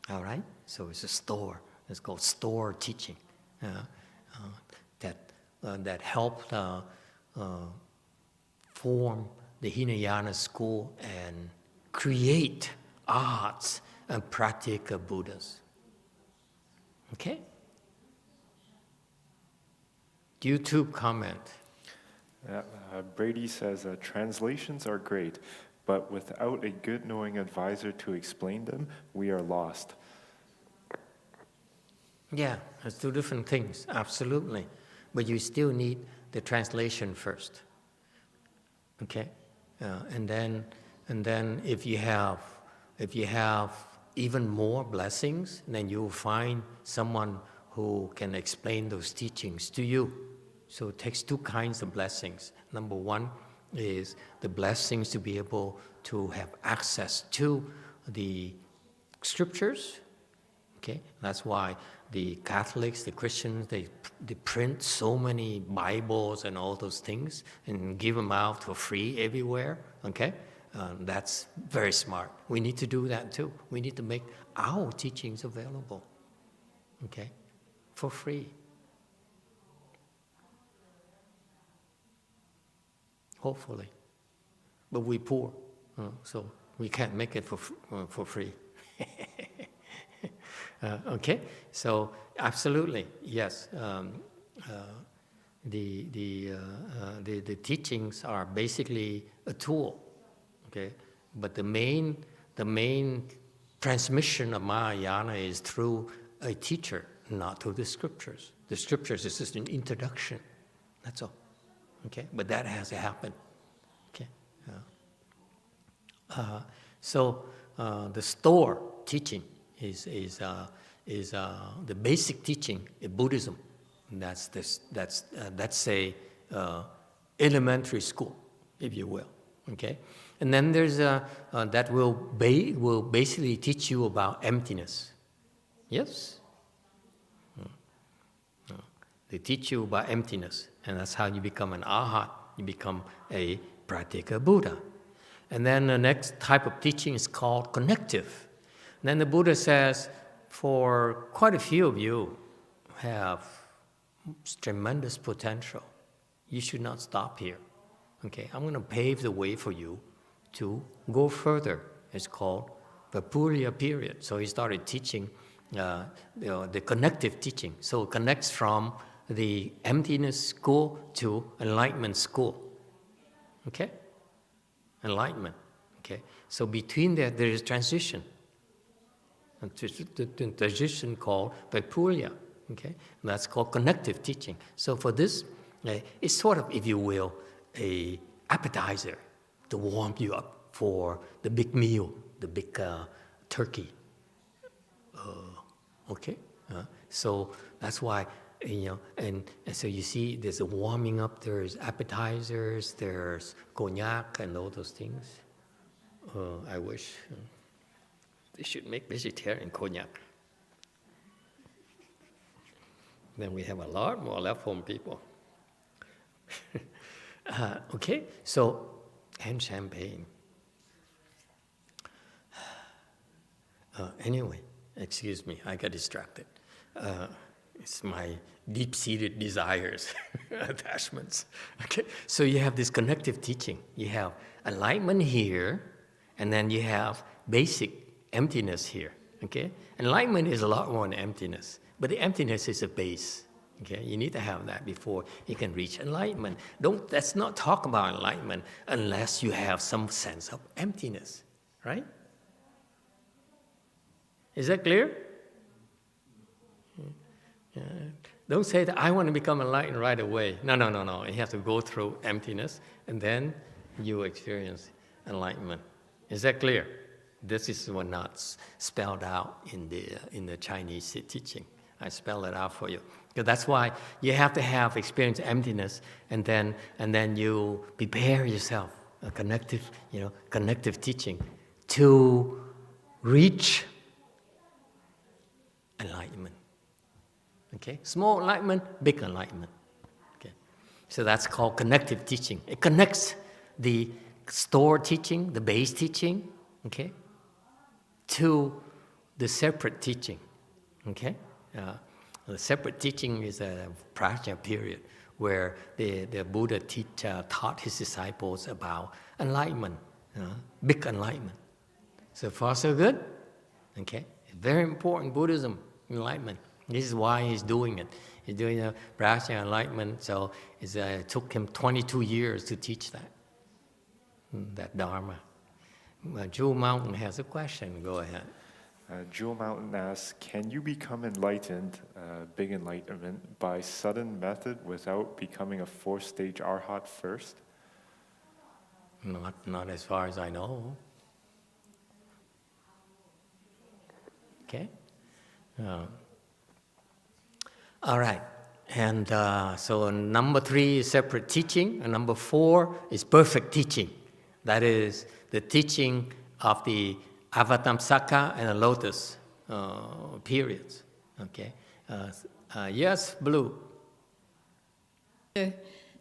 All right? So it's a store. It's called store teaching. That helped form the Hinayana school and create arts and practice of Buddhas. Okay? YouTube comment. Brady says, translations are great, but without a good knowing advisor to explain them, we are lost. Yeah, it's 2 different things, absolutely. But you still need the translation first. Okay? And then if you have even more blessings, then you'll find someone who can explain those teachings to you. So it takes 2 kinds of blessings. Number 1 is the blessings to be able to have access to the scriptures. Okay, that's why the Catholics, the Christians, they print so many Bibles and all those things and give them out for free everywhere. Okay, that's very smart. We need to do that too. We need to make our teachings available. Okay, for free. Hopefully, but we're poor, so we can't make it for free. Okay, so absolutely yes. The teachings are basically a tool. Okay, but the main transmission of Mahayana is through a teacher, not through the scriptures. The scriptures is just an introduction. That's all. Okay, but that has to happen. Okay, so the store teaching is the basic teaching in Buddhism. That's a elementary school, if you will. Okay, and then there's that will basically teach you about emptiness. Yes? They teach you about emptiness, and that's how you become an arhat. You become a practical Buddha. And then the next type of teaching is called connective. And then the Buddha says, for quite a few of you have tremendous potential. You should not stop here. Okay, I'm going to pave the way for you to go further. It's called the Purya period. So he started teaching the connective teaching. So it connects from the emptiness school to enlightenment school. Okay? Enlightenment. Okay? So between there is transition. The transition called Vaipurya. Okay? And that's called connective teaching. So for this, it's sort of, if you will, a appetizer to warm you up for the big meal, the big turkey. Okay? So that's why, and so you see there's a warming up, there's appetizers, there's cognac and all those things. I wish they should make vegetarian cognac. Then we have a lot more left home people. Okay, so, and champagne. Anyway, excuse me, I got distracted. It's my deep-seated desires, attachments. Okay, so you have this connective teaching. You have enlightenment here, and then you have basic emptiness here. Okay, enlightenment is a lot more than emptiness, but the emptiness is a base. Okay, you need to have that before you can reach enlightenment. Let's not talk about enlightenment unless you have some sense of emptiness, right? Is that clear? Don't say that I want to become enlightened right away. No. You have to go through emptiness, and then you experience enlightenment. Is that clear? This is not spelled out in the Chinese teaching. I spell it out for you. Because that's why you have to have experience emptiness, and then you prepare yourself a connective teaching to reach enlightenment. Okay, small enlightenment, big enlightenment. Okay, so that's called connective teaching. It connects the store teaching, the base teaching, okay, to the separate teaching. Okay. The separate teaching is a prajna period where the Buddha taught his disciples about enlightenment, big enlightenment. So far, so good. Okay, it's very important, Buddhism, enlightenment. This is why he's doing it. He's doing a prajna enlightenment, so it took him 22 years to teach that Dharma. Jewel Mountain has a question. Go ahead. Jewel Mountain asks, can you become enlightened, big enlightenment, by sudden method without becoming a 4-stage arhat first? Not as far as I know. Okay? All right. And so number 3 is separate teaching, and number 4 is perfect teaching. That is the teaching of the Avatamsaka and the Lotus periods. Okay. Yes, Blue. Sure.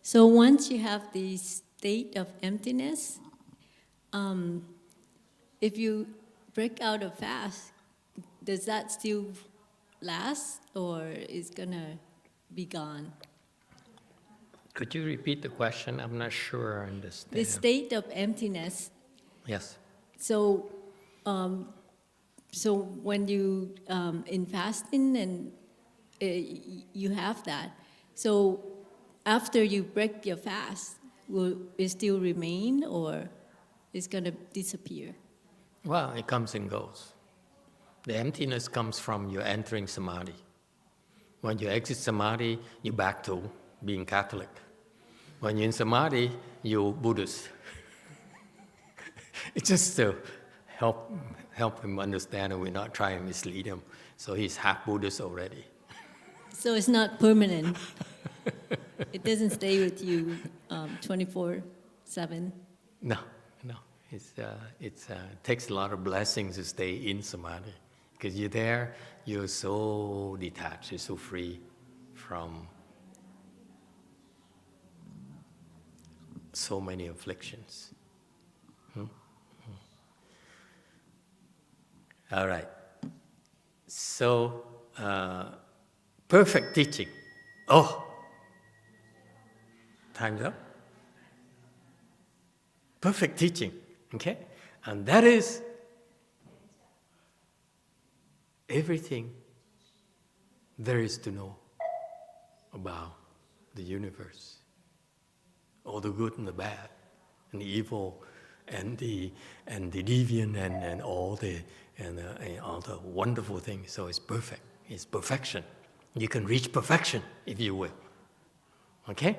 So once you have the state of emptiness, if you break out a fast, does that still last, or is gonna be gone? Could you repeat the question? I'm not sure I understand. The state of emptiness. Yes. So when you in fasting and you have that, so after you break your fast, will it still remain, or it's gonna disappear? Well, it comes and goes. The emptiness comes from you entering samadhi. When you exit samadhi, you're back to being Catholic. When you're in samadhi, you're Buddhist. It's just to help him understand, and we're not trying to mislead him. So he's half Buddhist already. So it's not permanent. It doesn't stay with you 24/7. No. It takes a lot of blessings to stay in samadhi, because you're there, you're so detached, you're so free from so many afflictions. All right. So, perfect teaching. Oh, time's up. Perfect teaching, okay? And that is everything there is to know about the universe. All the good and the bad, and the evil, and the deviant, and all the wonderful things. So it's perfect. It's perfection. You can reach perfection if you will. Okay?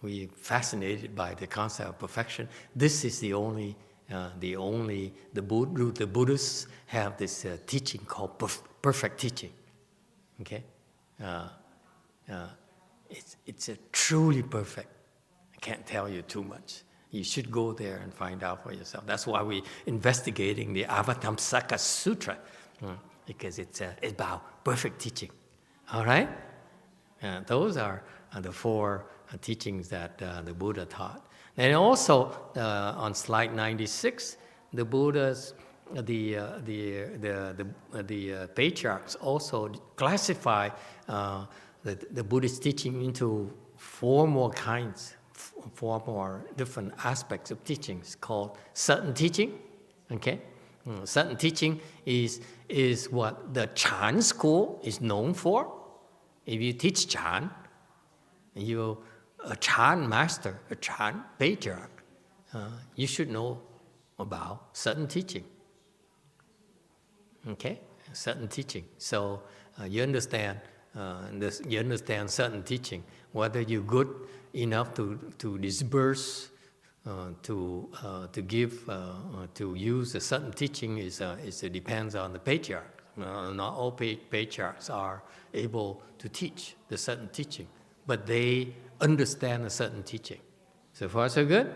We're fascinated by the concept of perfection. This is the Buddhists have this teaching called perfect teaching. Okay? It's a truly perfect. I can't tell you too much. You should go there and find out for yourself. That's why we're investigating the Avatamsaka Sutra, because it's about perfect teaching. All right? Those are the four teachings that the Buddha taught. And also on slide 96, the Buddha's the patriarchs also classify the Buddhist teaching into four more different aspects of teachings called certain teaching. Okay, certain teaching is what the Chan school is known for. If you teach Chan, you're a Chan master, a Chan patriarch, you should know about certain teaching. Okay, certain teaching. So you understand certain teaching. Whether you're good enough to disperse, to give, to use a certain teaching it depends on the patriarch. Not all patriarchs are able to teach the certain teaching, but they understand a certain teaching. So far, so good.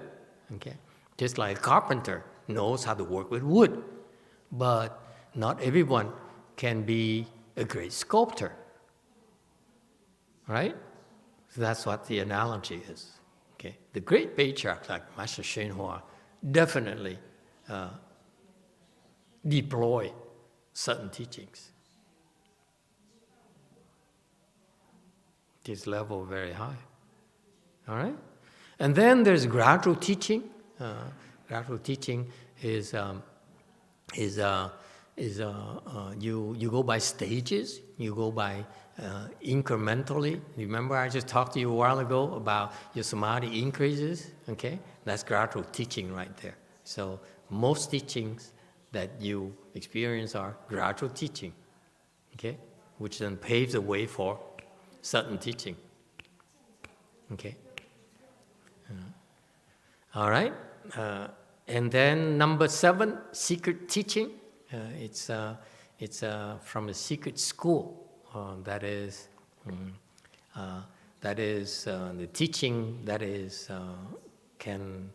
Okay, just like a carpenter knows how to work with wood, but not everyone can be a great sculptor. Right? So that's what the analogy is. Okay? The great patriarchs like Master YongHua definitely deploy certain teachings. This level very high. All right? And then there's gradual teaching. Gradual teaching is you go by stages. You go by incrementally. Remember, I just talked to you a while ago about your samadhi increases. Okay, that's gradual teaching right there. So most teachings that you experience are gradual teaching. Okay, which then paves the way for certain teaching. Okay. All right. And then number 7, secret teaching. It's from a secret school. That is the teaching that is can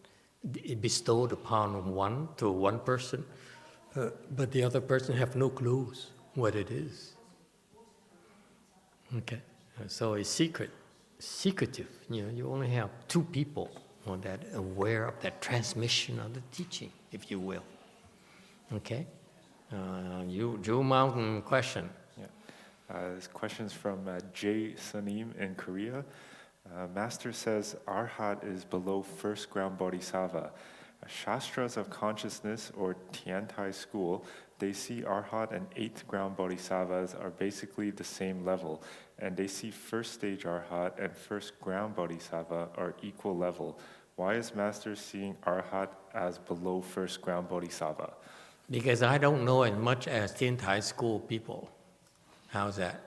be bestowed upon one person, but the other person have no clues what it is. Okay, so it's secretive. You only have 2 people that are aware of that transmission of the teaching, if you will. Okay, Jewel Mountain question. This question's from Jay Sanim in Korea. Master says Arhat is below first ground Bodhisattva. Shastras of consciousness or Tiantai school, they see Arhat and 8th ground Bodhisattvas are basically the same level, and they see first stage Arhat and first ground Bodhisattva are equal level. Why is Master seeing Arhat as below first ground Bodhisattva? Because I don't know as much as Tiantai school people. How's that?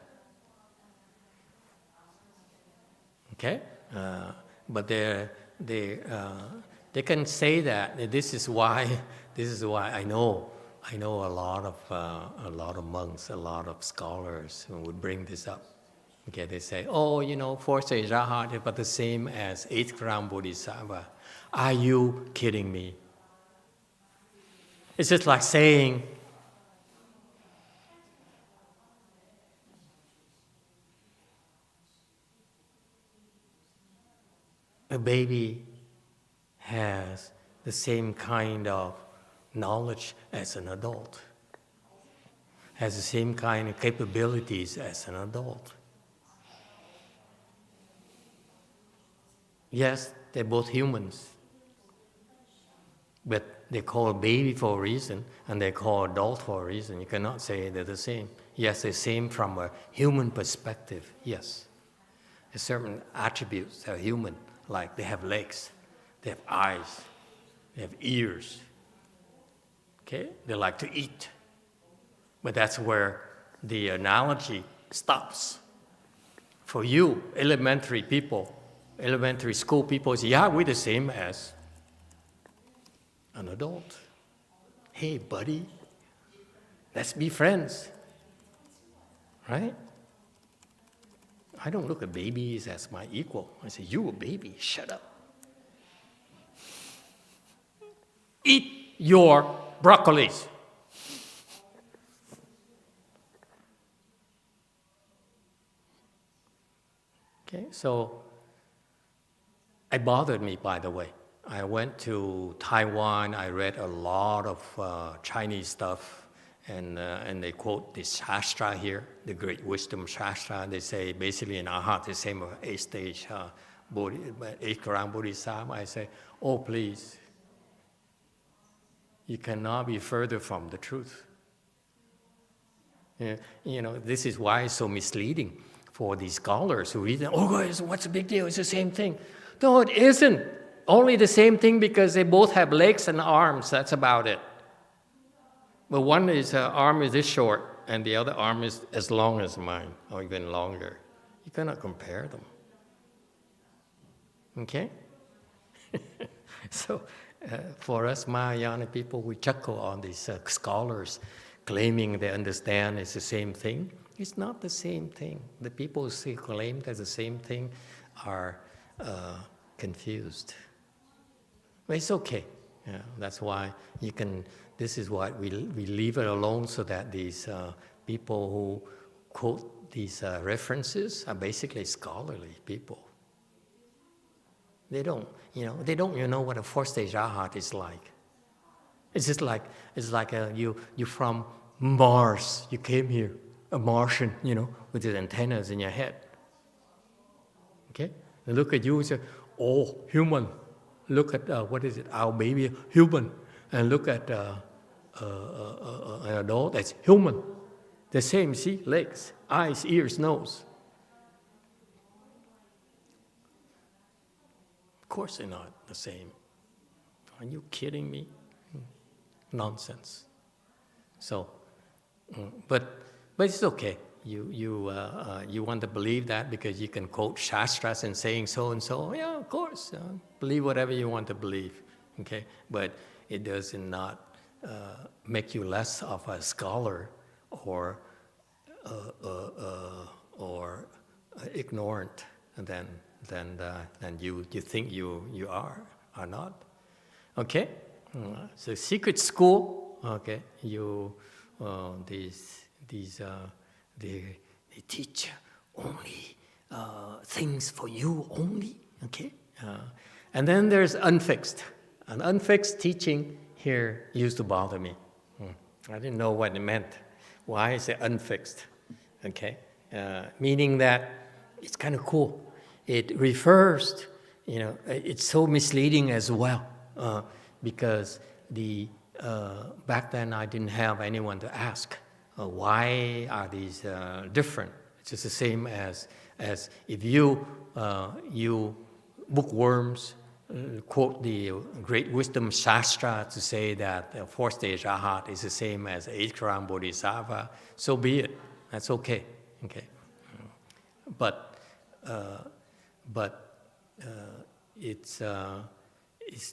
Okay, but they can say that this is why I know a lot of monks, a lot of scholars who would bring this up. Okay, they say, fourth stage Arhat is but the same as 8th ground Bodhisattva. Are you kidding me? It's just like saying a baby has the same kind of knowledge as an adult, has the same kind of capabilities as an adult. Yes, they're both humans, but they call baby for a reason, and they call adult for a reason. You cannot say they're the same. Yes, they're same from a human perspective, yes. There's certain attributes that are human, like they have legs, they have eyes, they have ears. Okay? They like to eat. But that's where the analogy stops. For you, elementary people, elementary school people say, yeah, we're the same as an adult. Hey, buddy, let's be friends. Right? I don't look at babies as my equal. I say, you a baby, shut up. Eat your broccolis. Okay, so it bothered me, by the way. I went to Taiwan, I read a lot of Chinese stuff, and they quote this Shastra here, the Great Wisdom Shastra. They say basically in Arhat, the same 8-stage eighth-ground Bodhisattva. I say, oh, please, you cannot be further from the truth. You know, this is why it's so misleading for these scholars who read it. Oh, guys, what's the big deal? It's the same thing. No, it isn't. Only the same thing because they both have legs and arms. That's about it. But one is arm is this short, and the other arm is as long as mine, or even longer. You cannot compare them. Okay? So, for us Mahayana people, we chuckle on these scholars claiming they understand it's the same thing. It's not the same thing. The people who claim that's the same thing are confused. But it's okay. Yeah, that's why you can. This is why we leave it alone, so that these people who quote these references are basically scholarly people. They don't even know what a fourth-stage Arhat is like. It's just like you from Mars. You came here, a Martian, with his antennas in your head. Okay, they look at you and say, "Oh, human." Look at our baby, human, and look at an adult that's human. The same, see, legs, eyes, ears, nose. Of course they're not the same. Are you kidding me? Nonsense. So, but it's okay. You want to believe that because you can quote Shastras and saying so and so. Yeah, of course. Believe whatever you want to believe. Okay, but it does not make you less of a scholar or ignorant than you think you are not. Okay, so secret school. Okay, they teach only things for you only. Okay, and then there's unfixed. An unfixed teaching here used to bother me. I didn't know what it meant. Why is it unfixed? Okay, meaning that it's kind of cool. It refers, it's so misleading as well, because back then I didn't have anyone to ask. Why are these different? It's just the same as if you bookworms quote the Great Wisdom Shastra to say that the fourth stage Arhat is the same as eighth-ground Bodhisattva, so be it. That's okay. Okay, but it's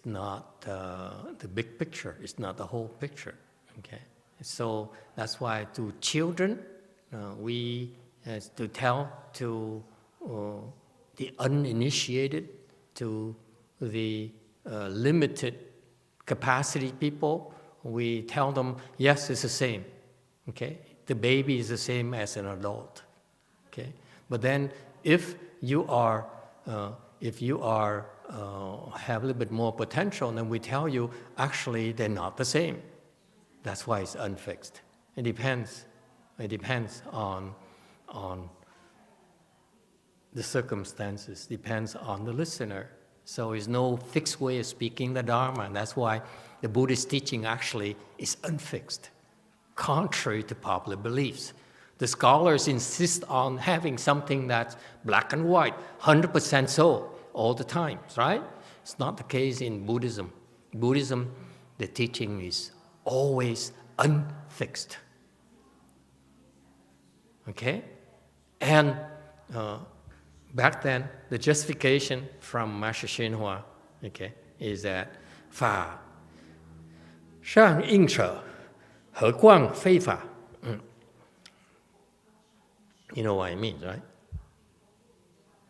not the big picture. It's not the whole picture. Okay. So that's why to children, we has to tell to the uninitiated, to the limited capacity people, we tell them, yes, it's the same. Okay, the baby is the same as an adult. Okay, but then if you are have a little bit more potential, then we tell you, actually, they're not the same. That's why it's unfixed. It depends. It depends on the circumstances, depends on the listener. So there's no fixed way of speaking the Dharma, and that's why the Buddhist teaching actually is unfixed, contrary to popular beliefs. The scholars insist on having something that's black and white, 100% so, all the time, right? It's not the case in Buddhism. Buddhism, the teaching is always unfixed. Okay? And back then, the justification from Master YongHua, okay, is that 法尚应捨，何況非法. You know what I mean, right?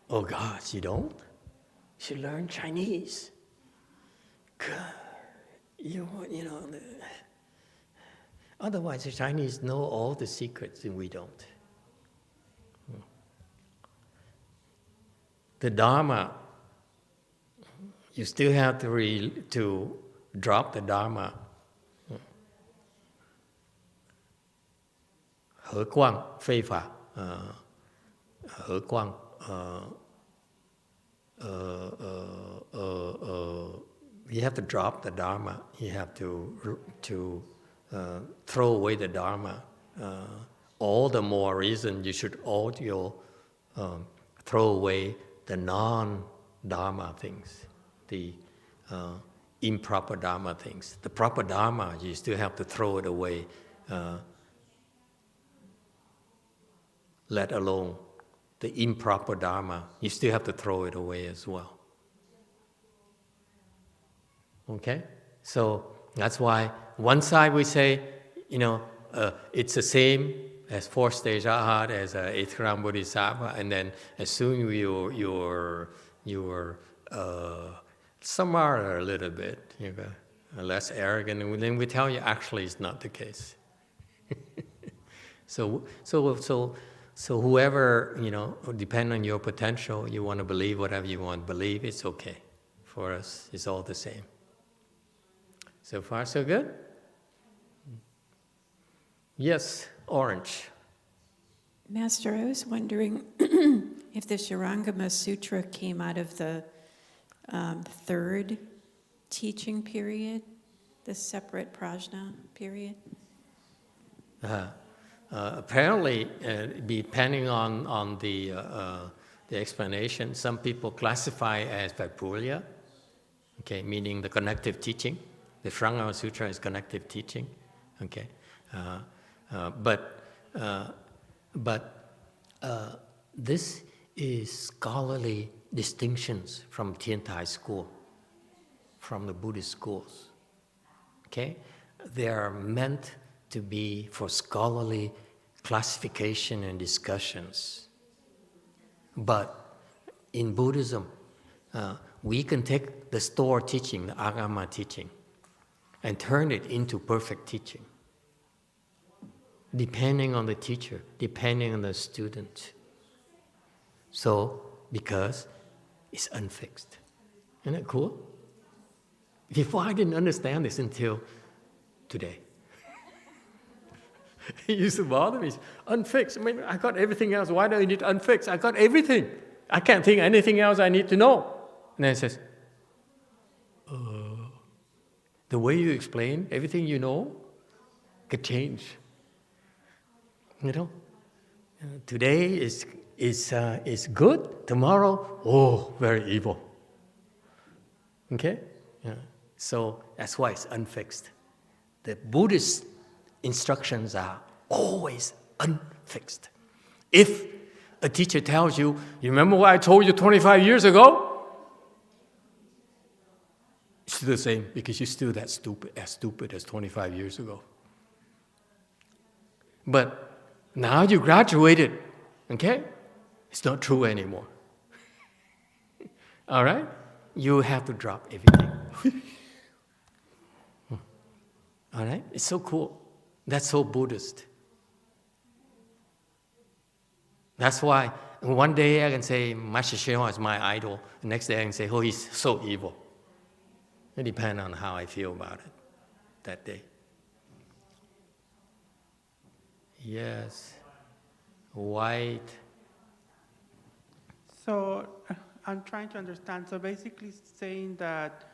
Oh gosh, you don't? You should learn Chinese. God, you know. Otherwise, the Chinese know all the secrets and we don't. The Dharma, you still have to drop the Dharma. 何況非法. 何況 you have to drop the Dharma. You have to throw away the Dharma. All the more reason you should throw away the non-Dharma things, the improper Dharma things. The proper Dharma, you still have to throw it away, let alone the improper Dharma, you still have to throw it away as well. Okay? So that's why one side we say, it's the same as fourth stage Arhat, as eighth ground Bodhisattva, and then as soon as you're smarter a little bit, less arrogant, and then we tell you actually it's not the case. So whoever, depend on your potential, you want to believe whatever you want to believe, it's okay. For us, it's all the same. So far, so good? Yes, Orange. Master, I was wondering if the Shurangama Sutra came out of the third teaching period, the separate prajna period? Apparently, depending on the explanation, some people classify as Vaipulya, okay, meaning the connective teaching. The Shurangama Sutra is connective teaching, okay. But this is scholarly distinctions from Tiantai school, from the Buddhist schools, okay. They are meant to be for scholarly classification and discussions. But in Buddhism, we can take the store teaching, the Agama teaching, and turn it into perfect teaching, depending on the teacher, depending on the student. So, because it's unfixed. Isn't that cool? Before, I didn't understand this until today. It used to bother me. Unfixed. I mean, I got everything else. Why do I need to unfix? I got everything. I can't think anything else I need to know. And then it says, the way you explain everything you know could change. Today is good. Tomorrow, very evil. Okay? Yeah. So that's why it's unfixed. The Buddhist instructions are always unfixed. If a teacher tells you, you remember what I told you 25 years ago? It's still the same, because you're still as stupid as 25 years ago. But now you graduated, okay? It's not true anymore. All right? You have to drop everything. All right? It's so cool. That's so Buddhist. That's why And one day I can say, Master Hsien is my idol. The next day I can say, oh, he's so evil. It depends on how I feel about it that day. Yes. White. So I'm trying to understand. So basically saying that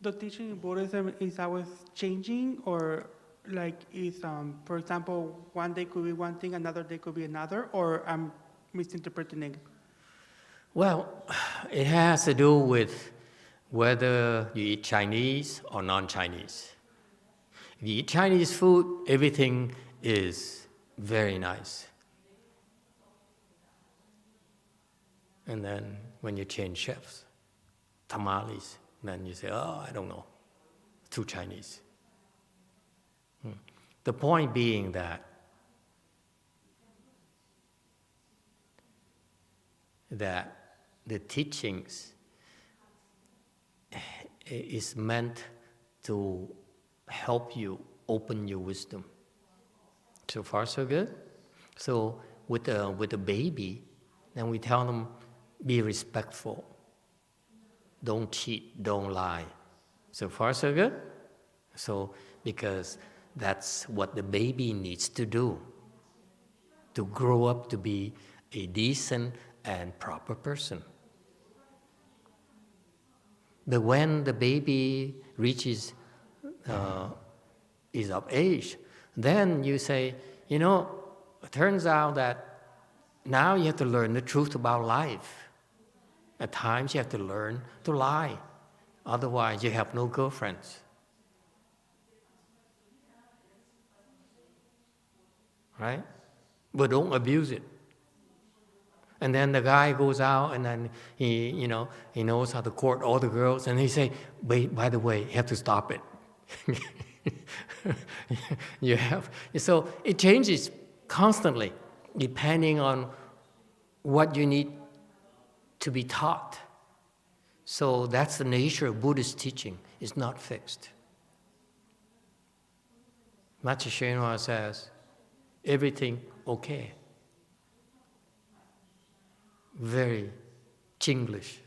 the teaching in Buddhism is always changing, or like is, for example, one day could be one thing, another day could be another, or I'm misinterpreting it? Well, it has to do with whether you eat Chinese or non-Chinese. If you eat Chinese food, everything is very nice. And then when you change chefs, tamales, then you say, oh, I don't know, too Chinese. The point being that the teachings is meant to help you open your wisdom. So far, so good. So with a baby, then we tell them, be respectful. Don't cheat, don't lie. So far, so good. So because that's what the baby needs to do to grow up to be a decent and proper person. But when the baby reaches is of age, then you say, you know, it turns out that now you have to learn the truth about life. At times you have to learn to lie. Otherwise you have no girlfriends. Right? But don't abuse it. And then the guy goes out and then he knows how to court all the girls, and he say, wait, by the way, you have to stop it. So it changes constantly depending on what you need to be taught. So that's the nature of Buddhist teaching. It's not fixed. Master Hsien says, everything okay. Very Chinglish.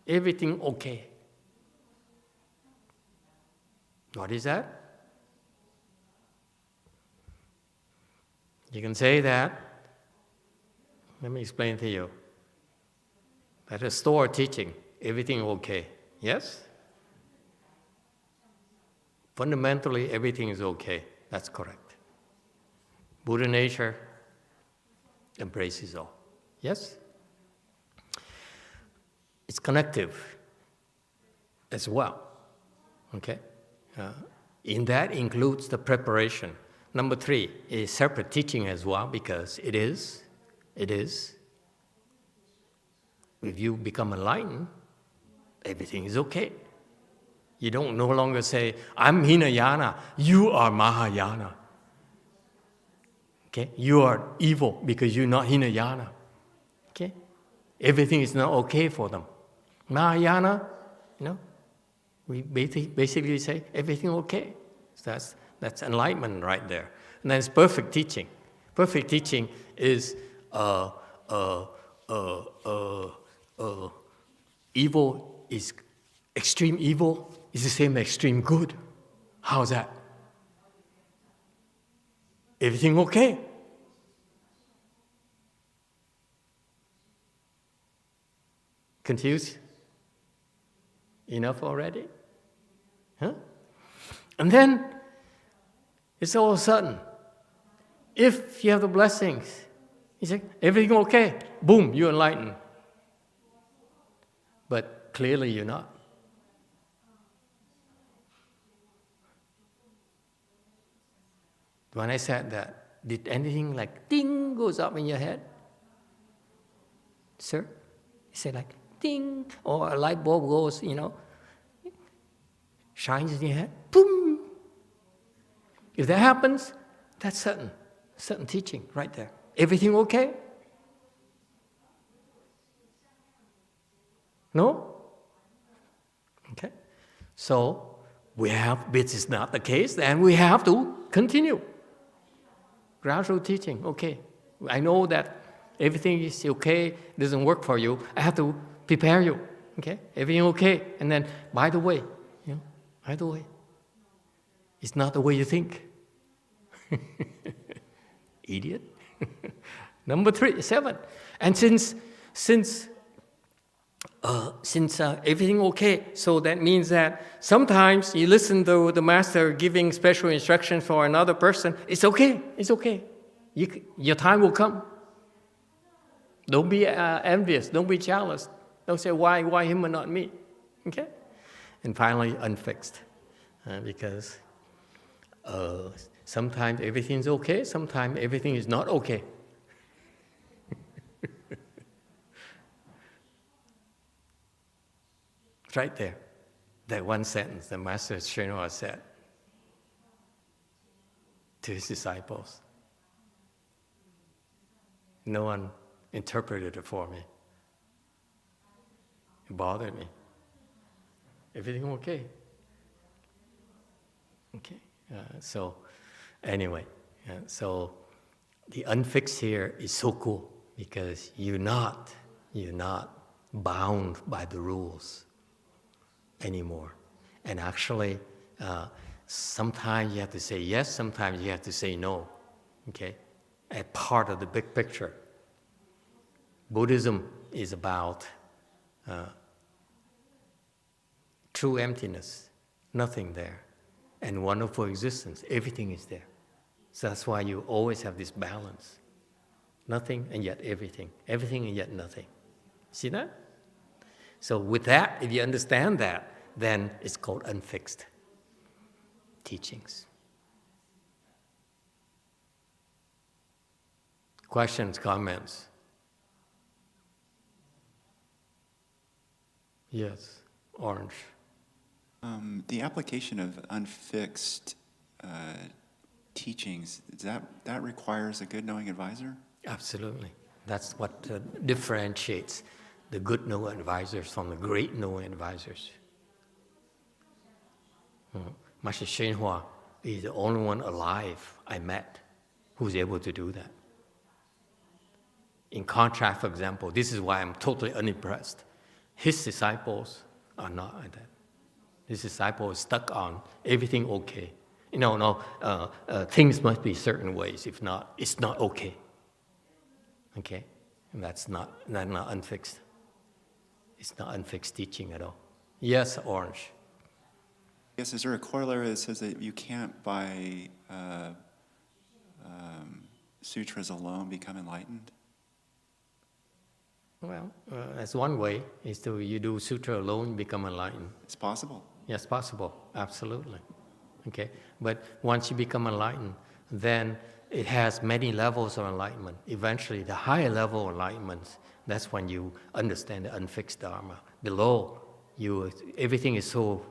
Everything okay. What is that? You can say that. Let me explain to you. At a store teaching, everything okay. Yes? Fundamentally, everything is okay. That's correct. Buddha nature embraces all. Yes? It's connective as well. Okay? In that includes the preparation. Number 3 is separate teaching as well, because it is. If you become enlightened, everything is okay. You don't no longer say, I'm Hinayana, you are Mahayana. Okay? You are evil because you're not Hinayana. Okay? Everything is not okay for them. Mahayana, we basically say everything okay. So that's enlightenment right there. And then it's perfect teaching. Perfect teaching is evil is extreme evil is the same as extreme good. How's that? Everything okay? Confused? Enough already? Huh? And then, it's all of a sudden, if you have the blessings, you say, everything okay? Boom, you're enlightened. But clearly you're not. When I said that, did anything like ding goes up in your head? Sir? You say like ding, or a light bulb goes, shines in your head, boom. If that happens, that's certain teaching right there. Everything okay? No? Okay. So this is not the case, then we have to continue. Gradual teaching, okay. I know that everything is okay, doesn't work for you, I have to prepare you. Okay, everything okay, and then by the way, it's not the way you think. Idiot. Number 7, and since everything okay, so that means that sometimes you listen to the master giving special instructions for another person. It's okay. Your time will come. Don't be envious. Don't be jealous. Don't say why him and not me. Okay, and finally unfixed, because sometimes everything's okay. Sometimes everything is not okay. Right there, that one sentence the Master YongHua said to his disciples. No one interpreted it for me. It bothered me. Everything okay? Okay. So anyway, so the unfixed here is so cool because you're not bound by the rules anymore. And actually, sometimes you have to say yes, sometimes you have to say no, okay? A part of the big picture. Buddhism is about true emptiness, nothing there, and wonderful existence, everything is there. So that's why you always have this balance. Nothing and yet everything, everything and yet nothing. See that? So with that, if you understand that, then it's called unfixed teachings. Questions, comments? Yes, Orange. The application of unfixed teachings, that requires a good knowing advisor? Absolutely. That's what differentiates the good knowing advisors from the great knowing advisors. Master YongHua is the only one alive I met who's able to do that. In contrast, for example, this is why I'm totally unimpressed. His disciples are not like that. His disciples stuck on everything okay. Things must be certain ways. If not, it's not okay. Okay? And that's not unfixed. It's not unfixed teaching at all. Yes, Orange. Yes, is there a corollary that says that you can't, by sutras alone, become enlightened? Well, that's one way, is to you do sutra alone, become enlightened. It's possible. Yes, possible, absolutely. Okay, but once you become enlightened, then it has many levels of enlightenment. Eventually, the higher level of enlightenment, that's when you understand the unfixed Dharma. Below, everything is so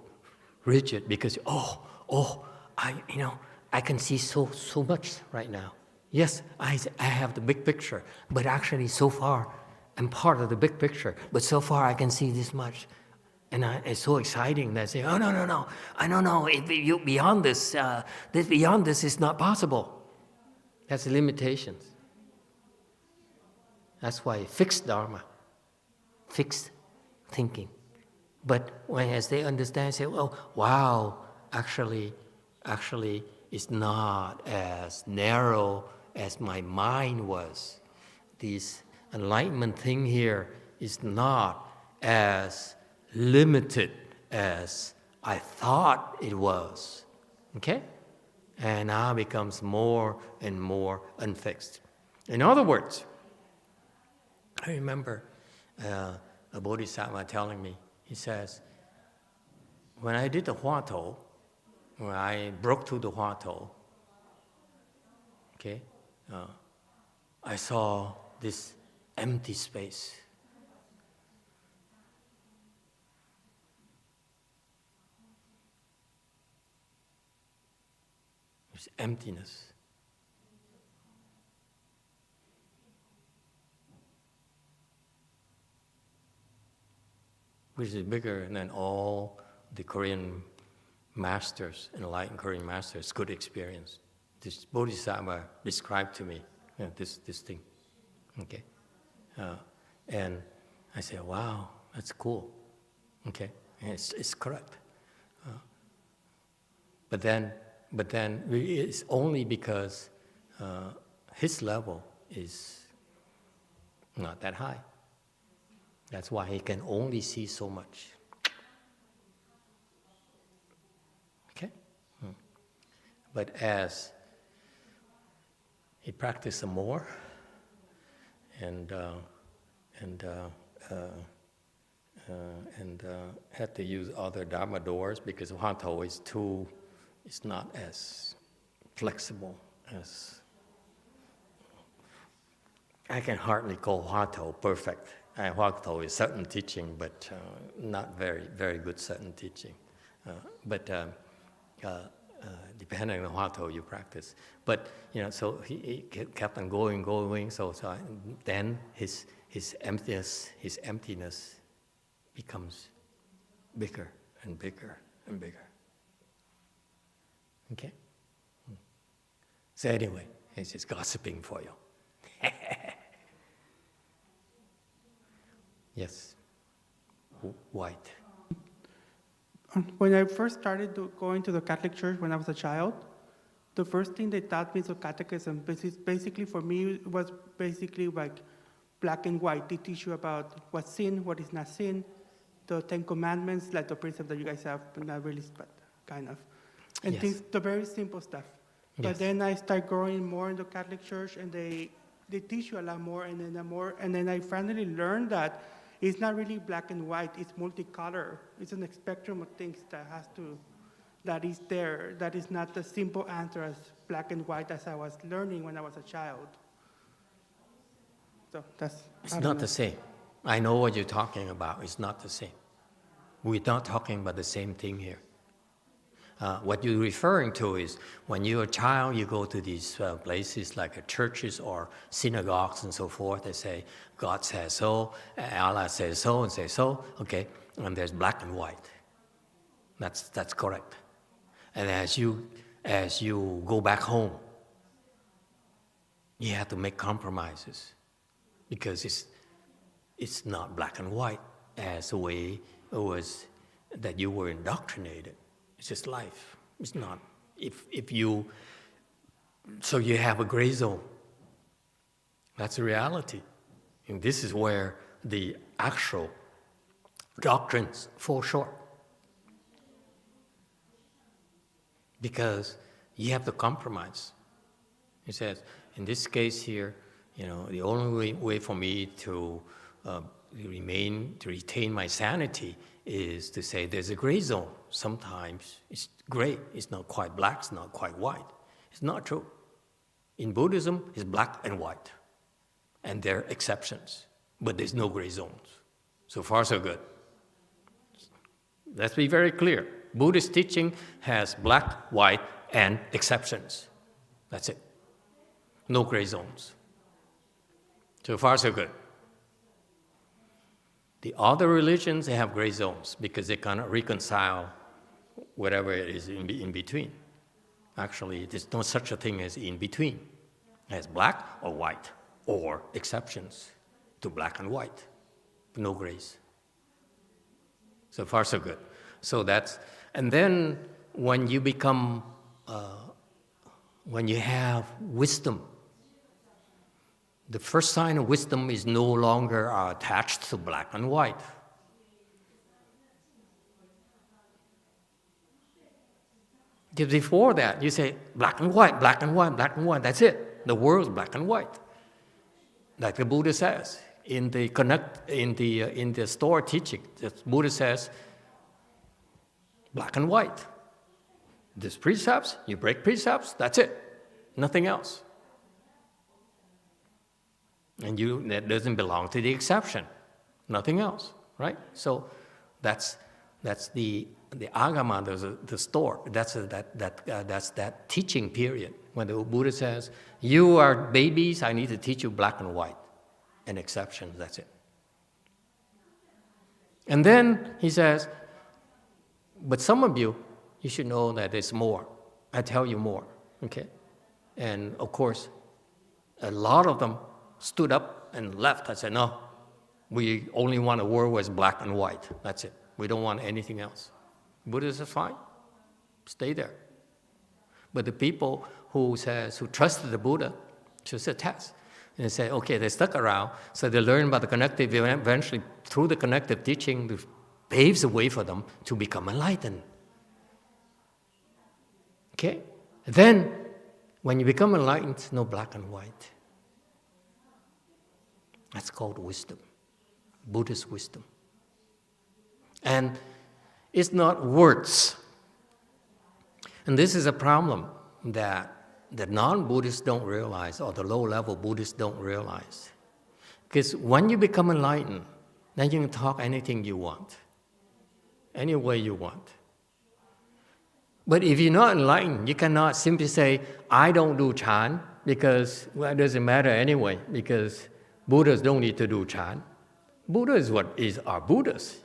rigid because I can see so much right now. Yes, I have the big picture, but actually so far I'm part of the big picture. But so far I can see this much, and it's so exciting that I say, oh no, I don't know. Beyond this, beyond this is not possible. That's the limitations. That's why fixed Dharma, fixed thinking. But as they understand, say, oh, wow, actually, it's not as narrow as my mind was. This enlightenment thing here is not as limited as I thought it was. Okay? And now becomes more and more unfixed. In other words, I remember a Bodhisattva telling me, he says, when I did the Hua Tou, when I broke through the Hua Tou, okay, I saw this empty space. It's emptiness. Which is bigger than all the Korean masters, enlightened Korean masters could experience. This Bodhisattva described to me this thing. Okay, And I say, wow, that's cool. Okay, and it's correct. But then it's only because his level is not that high. That's why he can only see so much. Okay? But as he practiced some more and had to use other Dharma doors because Hua Tou is not as flexible as... I can hardly call Hua Tou perfect. Hua Tou is certain teaching, but not very, very good certain teaching. Depending on Hua Tou you practice. But, so he kept on going. So then his emptiness becomes bigger and bigger and bigger. Okay? So anyway, he's just gossiping for you. Yes. White. When I first started going to the Catholic Church when I was a child, the first thing they taught me is catechism. Basically, for me, it was basically like black and white. They teach you about what's sin, what is not sin, the 10 Commandments, like the precept that you guys have, but not really, but kind of. And Yes. things, the very simple stuff. But Yes. then I start growing more in the Catholic Church, and they teach you a lot more, and then I finally learned that it's not really black and white, it's multicolor. It's a spectrum of things that is there, that is not the simple answer as black and white as I was learning when I was a child. So that's... It's not the same. I know what you're talking about. It's not the same. We're not talking about the same thing here. What you're referring to is when you're a child, you go to these places like churches or synagogues and so forth. They say, God says so, Allah says so, and say so. Okay, and there's black and white. That's correct. And as you go back home, you have to make compromises because it's not black and white as the way it was that you were indoctrinated. It's just life. It's not. So you have a gray zone. That's the reality. And this is where the actual doctrines fall short. Because you have to compromise. He says, in this case here, the only way for me to retain my sanity is to say there's a gray zone. Sometimes it's gray. It's not quite black. It's not quite white. It's not true. In Buddhism, it's black and white. And there are exceptions. But there's no gray zones. So far, so good. Let's be very clear. Buddhist teaching has black, white, and exceptions. That's it. No gray zones. So far, so good. The other religions, they have gray zones because they cannot reconcile whatever it is in between. Actually, there's no such a thing as in between. It has black or white, or exceptions to black and white, no grays. So far, so good. So and then when you become, when you have wisdom, the first sign of wisdom is no longer attached to black and white. Before that, you say black and white, black and white, black and white. That's it. The world's black and white, like the Buddha says in the store teaching. The Buddha says black and white. There's precepts. You break precepts. That's it. Nothing else. And that doesn't belong to the exception. Nothing else, right? So that's the agama, the store. That's that teaching period when the Buddha says, "You are babies. I need to teach you black and white, and exceptions. That's it." And then he says, "But some of you should know that there's more. I tell you more, okay?" And of course, a lot of them stood up and left. I said, no, we only want a world where it's black and white. That's it. We don't want anything else. Buddhists are fine. Stay there. But the people who trusted the Buddha took a test. And they say, okay, they stuck around, so they learn about the connective, eventually through the connective teaching, it paves the way for them to become enlightened. Okay? Then, when you become enlightened, no black and white. That's called wisdom, Buddhist wisdom. And it's not words. And this is a problem that the non-Buddhists don't realize, or the low-level Buddhists don't realize. Because when you become enlightened, then you can talk anything you want, any way you want. But if you're not enlightened, you cannot simply say, I don't do chant, because, well, it doesn't matter anyway, because Buddhas don't need to do chant. Buddha is what are Buddhas.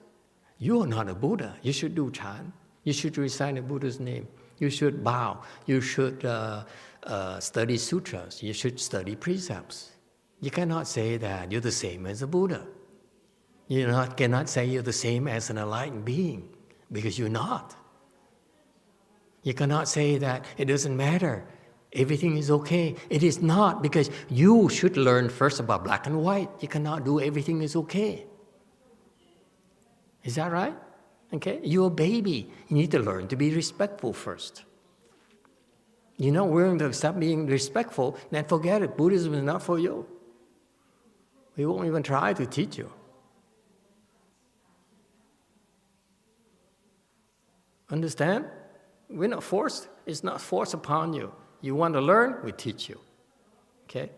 You are not a Buddha. You should do chant. You should recite the Buddha's name. You should bow. You should study sutras. You should study precepts. You cannot say that you're the same as a Buddha. You cannot say you're the same as an enlightened being, because you're not. You cannot say that it doesn't matter. Everything is okay. It is not, because you should learn first about black and white. You cannot do everything is okay. Is that right? Okay? You're a baby. You need to learn to be respectful first. You're not willing to stop being respectful, then forget it. Buddhism is not for you. We won't even try to teach you. Understand? We're not forced. It's not forced upon you. You want to learn, we teach you. Okay?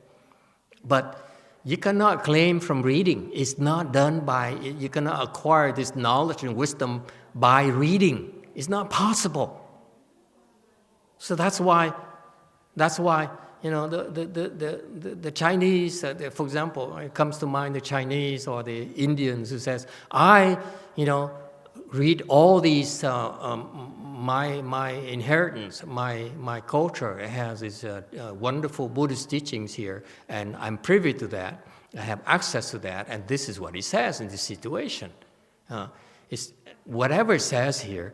But you cannot claim from reading. It's not done by, you cannot acquire this knowledge and wisdom by reading. It's not possible. So that's why, you know, the Chinese, for example, it comes to mind the Chinese or the Indians who says, I, you know, read all these, my inheritance, my culture, it has these wonderful Buddhist teachings here, and I'm privy to that. I have access to that, and this is what he says in this situation. Whatever it says here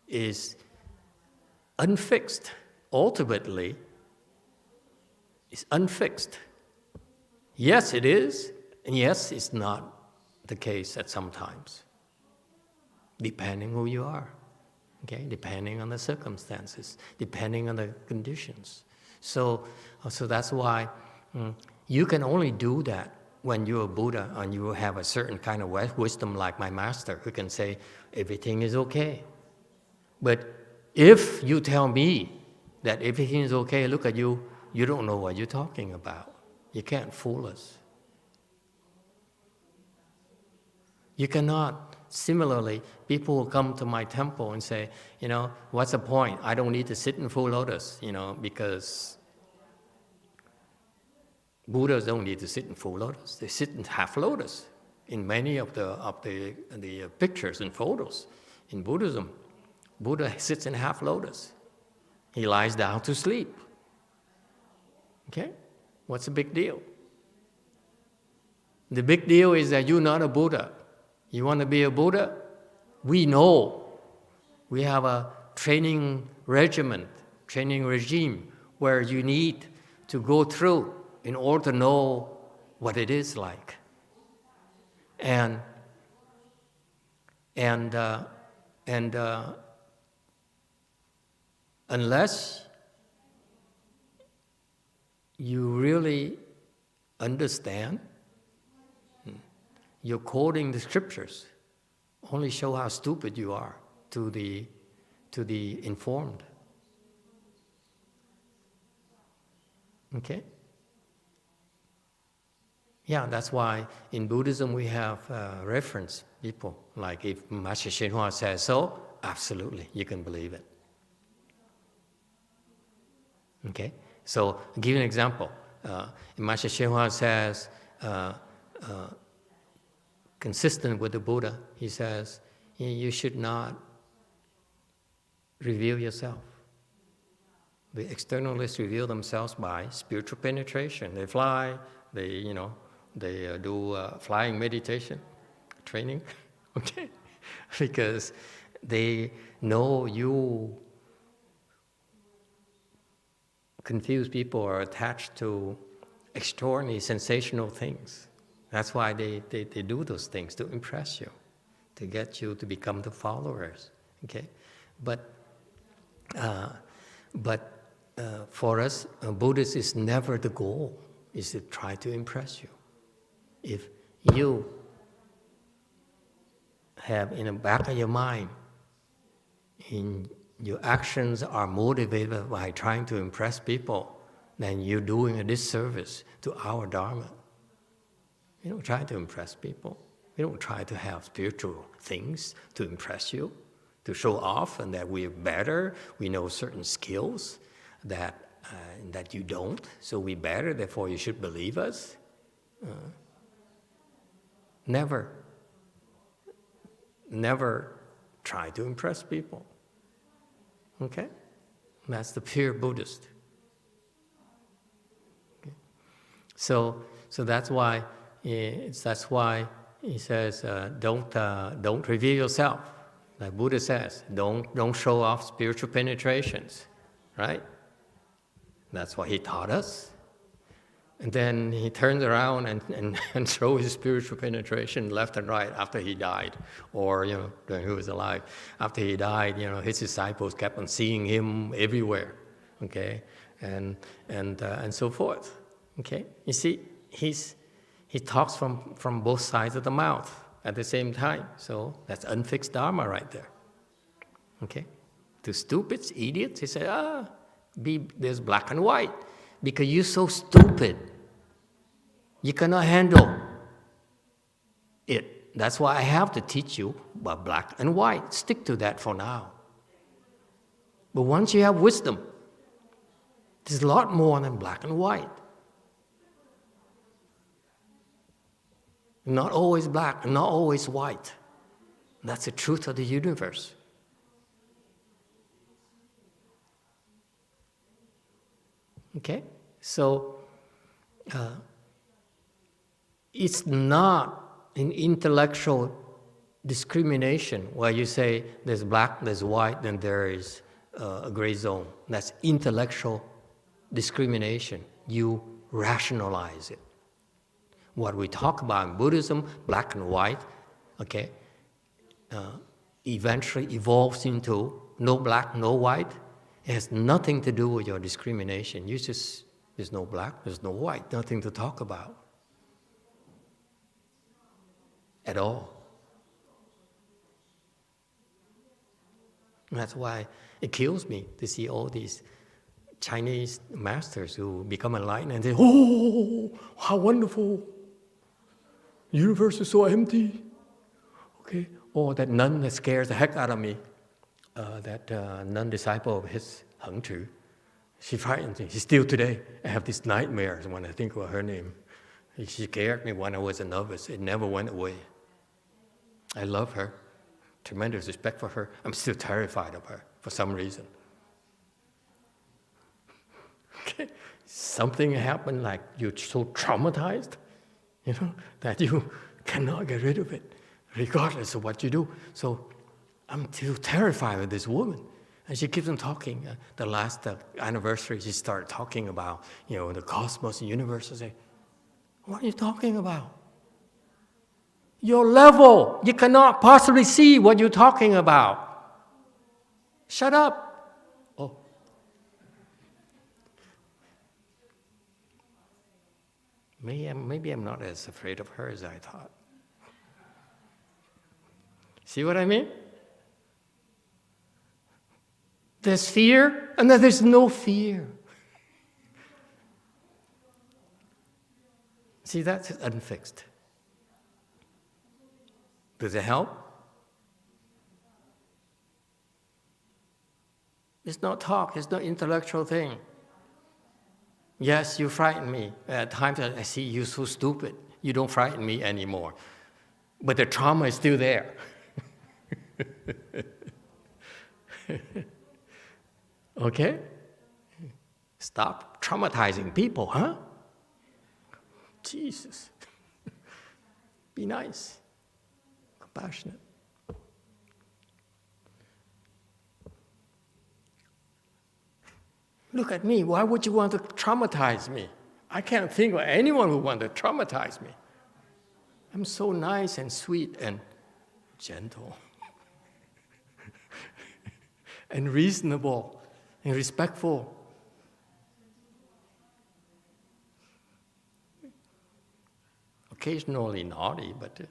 is unfixed. Ultimately, it's unfixed. Yes, it is, and yes, it's not the case at some times, depending who you are. Okay, depending on the circumstances, depending on the conditions. So that's why you can only do that when you're a Buddha and you have a certain kind of wisdom like my master, who can say, everything is okay. But if you tell me that everything is okay, look at you, you don't know what you're talking about. You can't fool us. You cannot. Similarly, people will come to my temple and say, you know, what's the point? I don't need to sit in full lotus, you know, because Buddhas don't need to sit in full lotus. They sit in half lotus in many of the pictures and photos. In Buddhism, Buddha sits in half lotus. He lies down to sleep. Okay? What's the big deal? The big deal is that you're not a Buddha. You want to be a Buddha? We know. We have a training regimen, training regime, where you need to go through in order to know what it is like. And unless you really understand, you're quoting the scriptures, only show how stupid you are to the informed. Okay? Yeah, that's why in Buddhism we have reference people. Like if Master YongHua says so, absolutely, you can believe it. Okay? So, I'll give you an example. Master YongHua says, consistent with the Buddha, he says, you should not reveal yourself. The externalists reveal themselves by spiritual penetration. They fly They do flying meditation training, okay? Because they know you confuse people or attached to extraordinary sensational things. That's why they do those things, to impress you, to get you to become the followers, okay? But for us, Buddhists is never the goal, is to try to impress you. If you have in the back of your mind, your actions are motivated by trying to impress people, then you're doing a disservice to our Dharma. We don't try to impress people. We don't try to have spiritual things to impress you, to show off and that we're better, we know certain skills that you don't, so we're better, therefore you should believe us. Never try to impress people. Okay? That's the pure Buddhist. Okay. So that's why he says, don't reveal yourself. Like Buddha says, don't show off spiritual penetrations, right? That's what he taught us. And then he turns around and shows his spiritual penetration left and right after he died, or when he was alive. After he died, his disciples kept on seeing him everywhere, okay, and so forth, okay. You see, he talks from both sides of the mouth at the same time. So that's unfixed Dharma right there, okay. To stupids, idiots, he said, there's black and white. Because you're so stupid, you cannot handle it. That's why I have to teach you about black and white. Stick to that for now. But once you have wisdom, there's a lot more than black and white. Not always black, not always white. That's the truth of the universe. Okay? So, it's not an intellectual discrimination where you say there's black, there's white, then there is a gray zone. That's intellectual discrimination. You rationalize it. What we talk about in Buddhism, black and white, okay, eventually evolves into no black, no white. It has nothing to do with your discrimination. There's no black, there's no white, nothing to talk about at all. And that's why it kills me to see all these Chinese masters who become enlightened and say, oh, how wonderful. The universe is so empty. Okay. Or that nun that scares the heck out of me. That nun disciple of his, Hua Tou, she frightens me. Still today, I have these nightmares when I think of her name. She scared me when I was a novice. It never went away. I love her, tremendous respect for her. I'm still terrified of her for some reason. Okay. Something happened, like you're so traumatized, that you cannot get rid of it, regardless of what you do. So I'm still terrified of this woman. And she keeps on talking. The last anniversary, she started talking about, the cosmos, the universe. I say, what are you talking about? Your level, you cannot possibly see what you're talking about. Shut up. Oh. Maybe I'm not as afraid of her as I thought. See what I mean? There's fear, and then there's no fear. See, that's unfixed. Does it help? It's not talk, it's not intellectual thing. Yes, you frighten me. At times I see you so stupid. You don't frighten me anymore. But the trauma is still there. Okay? Stop traumatizing people, huh? Jesus. Be nice, compassionate. Look at me. Why would you want to traumatize me? I can't think of anyone who wants to traumatize me. I'm so nice and sweet and gentle and reasonable and respectful. Occasionally naughty, but...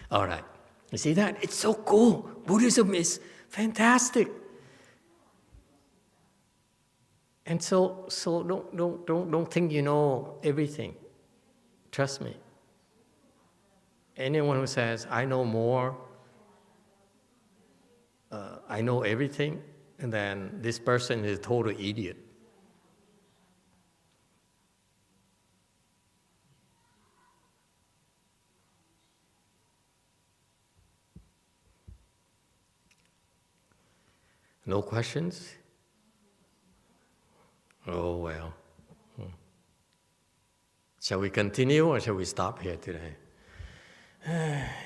All right. You see that? It's so cool. Buddhism is fantastic. And so don't think you know everything. Trust me. Anyone who says, I know more, I know everything, and then this person is a total idiot. No questions? Oh, well. Shall we continue or shall we stop here today?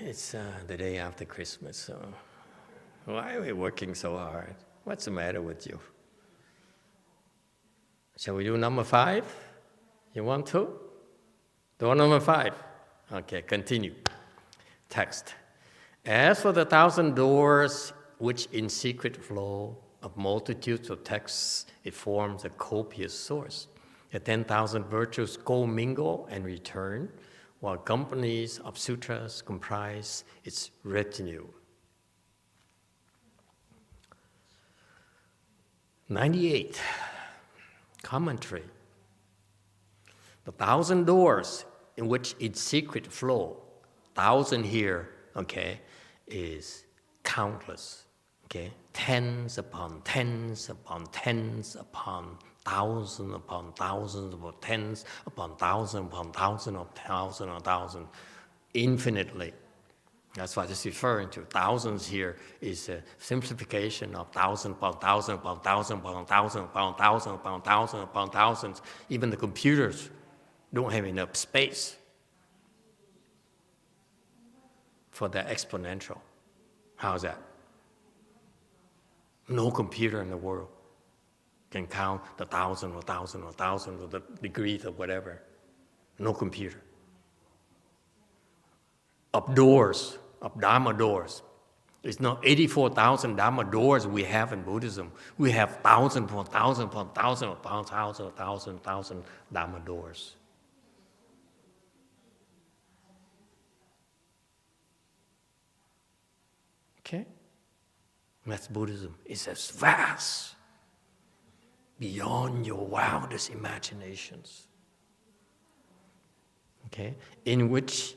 It's the day after Christmas, so why are we working so hard? What's the matter with you? Shall we do number 5? You want to? Door number 5. Okay, continue. Text. As for the 1,000 doors which in secret flow of multitudes of texts, it forms a copious source. The 10,000 virtues go mingle and return, while companies of sutras comprise its retinue. 98. Commentary. The 1,000 doors in which its secret flow, 1,000 here, okay, is countless. Okay, tens upon tens upon tens upon thousands upon thousands upon tens upon thousands upon thousands of thousands of thousands, infinitely. That's what it's referring to. Thousands here is a simplification of thousand upon thousand upon thousand upon thousand upon thousand upon thousand upon thousands. Even the computers don't have enough space for the exponential. How's that? No computer in the world can count the 1,000 or 1,000 or 1,000 or the degrees of whatever. No computer. Of doors, of Dharma doors. It's not 84,000 Dharma doors we have in Buddhism. We have 1,000 upon 1,000 upon 1,000 upon 1,000 upon 1,000 Dharma doors. Okay? That's Buddhism. It's as vast, beyond your wildest imaginations. Okay? In which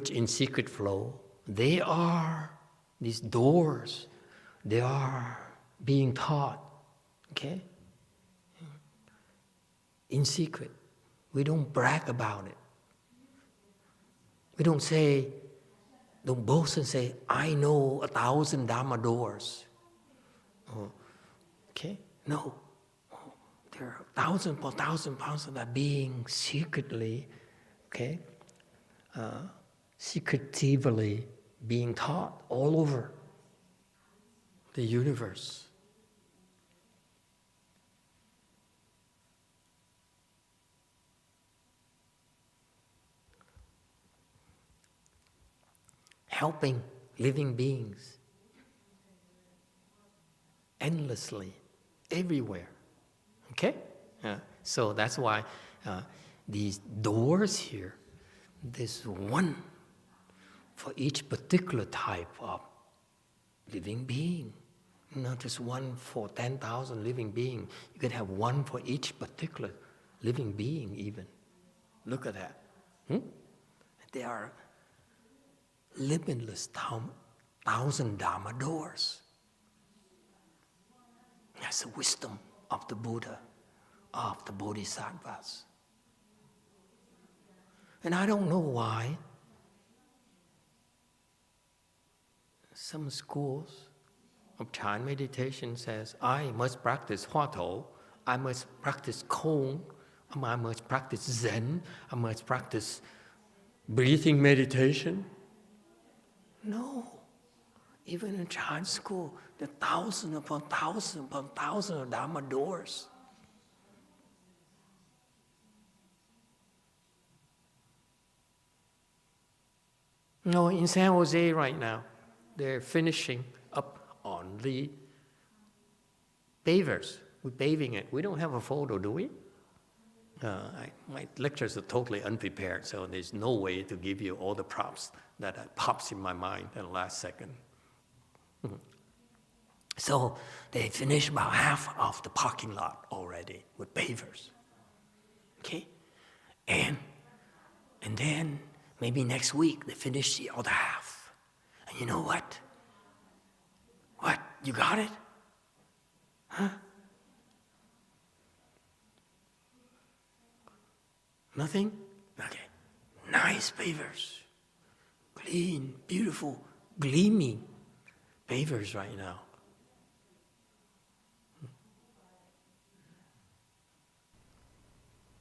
in secret flow, they are, these doors, they are being taught. Okay? In secret. We don't brag about it. We don't say, don't boast and say, I know 1,000 Dharma doors. Oh, okay? No. There are thousands upon thousands that are being secretly, okay, secretively being taught all over the universe. Helping living beings endlessly, everywhere. Okay? So that's why these doors here, there's one for each particular type of living being. Not just one for 10,000 living beings. You could have one for each particular living being even. Look at that. There are limitless 1,000 Dharma doors. That's the wisdom of the Buddha, of the Bodhisattvas. And I don't know why some schools of Chan meditation says, I must practice Hua Tou, I must practice Kong, I must practice Zen. I must practice breathing meditation. No. Even in Chan school, there are thousands upon thousands upon thousands of Dharma doors. No, in San Jose right now, they're finishing up on the pavers. We're paving it. We don't have a photo, do we? My lectures are totally unprepared, so there's no way to give you all the props that pops in my mind at the last second. So they finished about half of the parking lot already with pavers. Okay? And then maybe next week they finish the other half. And you know what? What? You got it? Huh? Nothing? Okay. Nice pavers. Clean, beautiful, gleaming pavers right now.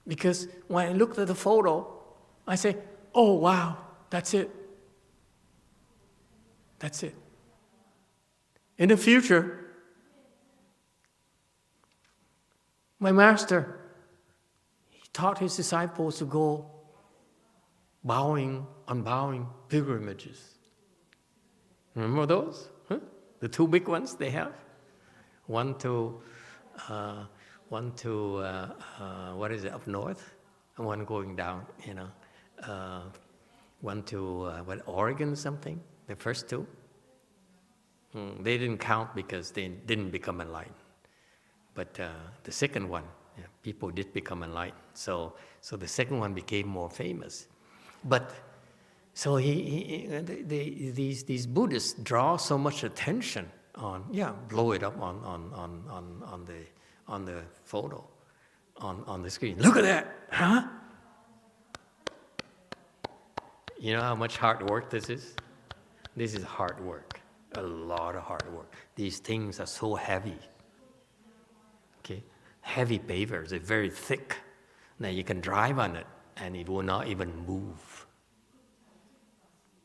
Because when I looked at the photo, I say, oh wow, that's it. That's it. In the future, my master, he taught his disciples to go bowing, unbowing pilgrimages. Remember those? Huh? The two big ones they have? One to what is it, up north? And one going down, one to, Oregon something? The first two? They didn't count because they didn't become enlightened. But the second one, people did become enlightened. So the second one became more famous. But so these Buddhists draw so much attention on, blow it up on the photo, on the screen. Look at that, huh? You know how much hard work this is? This is hard work, a lot of hard work. These things are so heavy. Okay, heavy pavers, they're very thick. Now you can drive on it and it will not even move.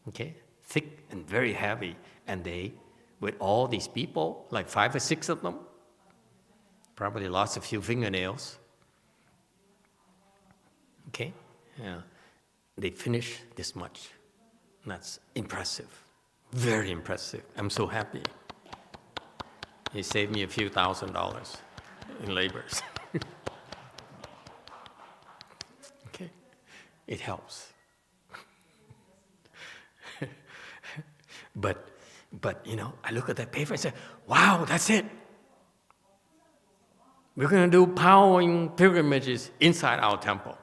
Okay, thick and very heavy. And they, with all these people, like 5 or 6 of them, probably lost a few fingernails. Okay, they finish this much. That's impressive, very impressive. I'm so happy. He saved me a few $1,000s in labors. Okay, it helps. But I look at that paper and say, wow, that's it. We're going to do powering pilgrimages inside our temple.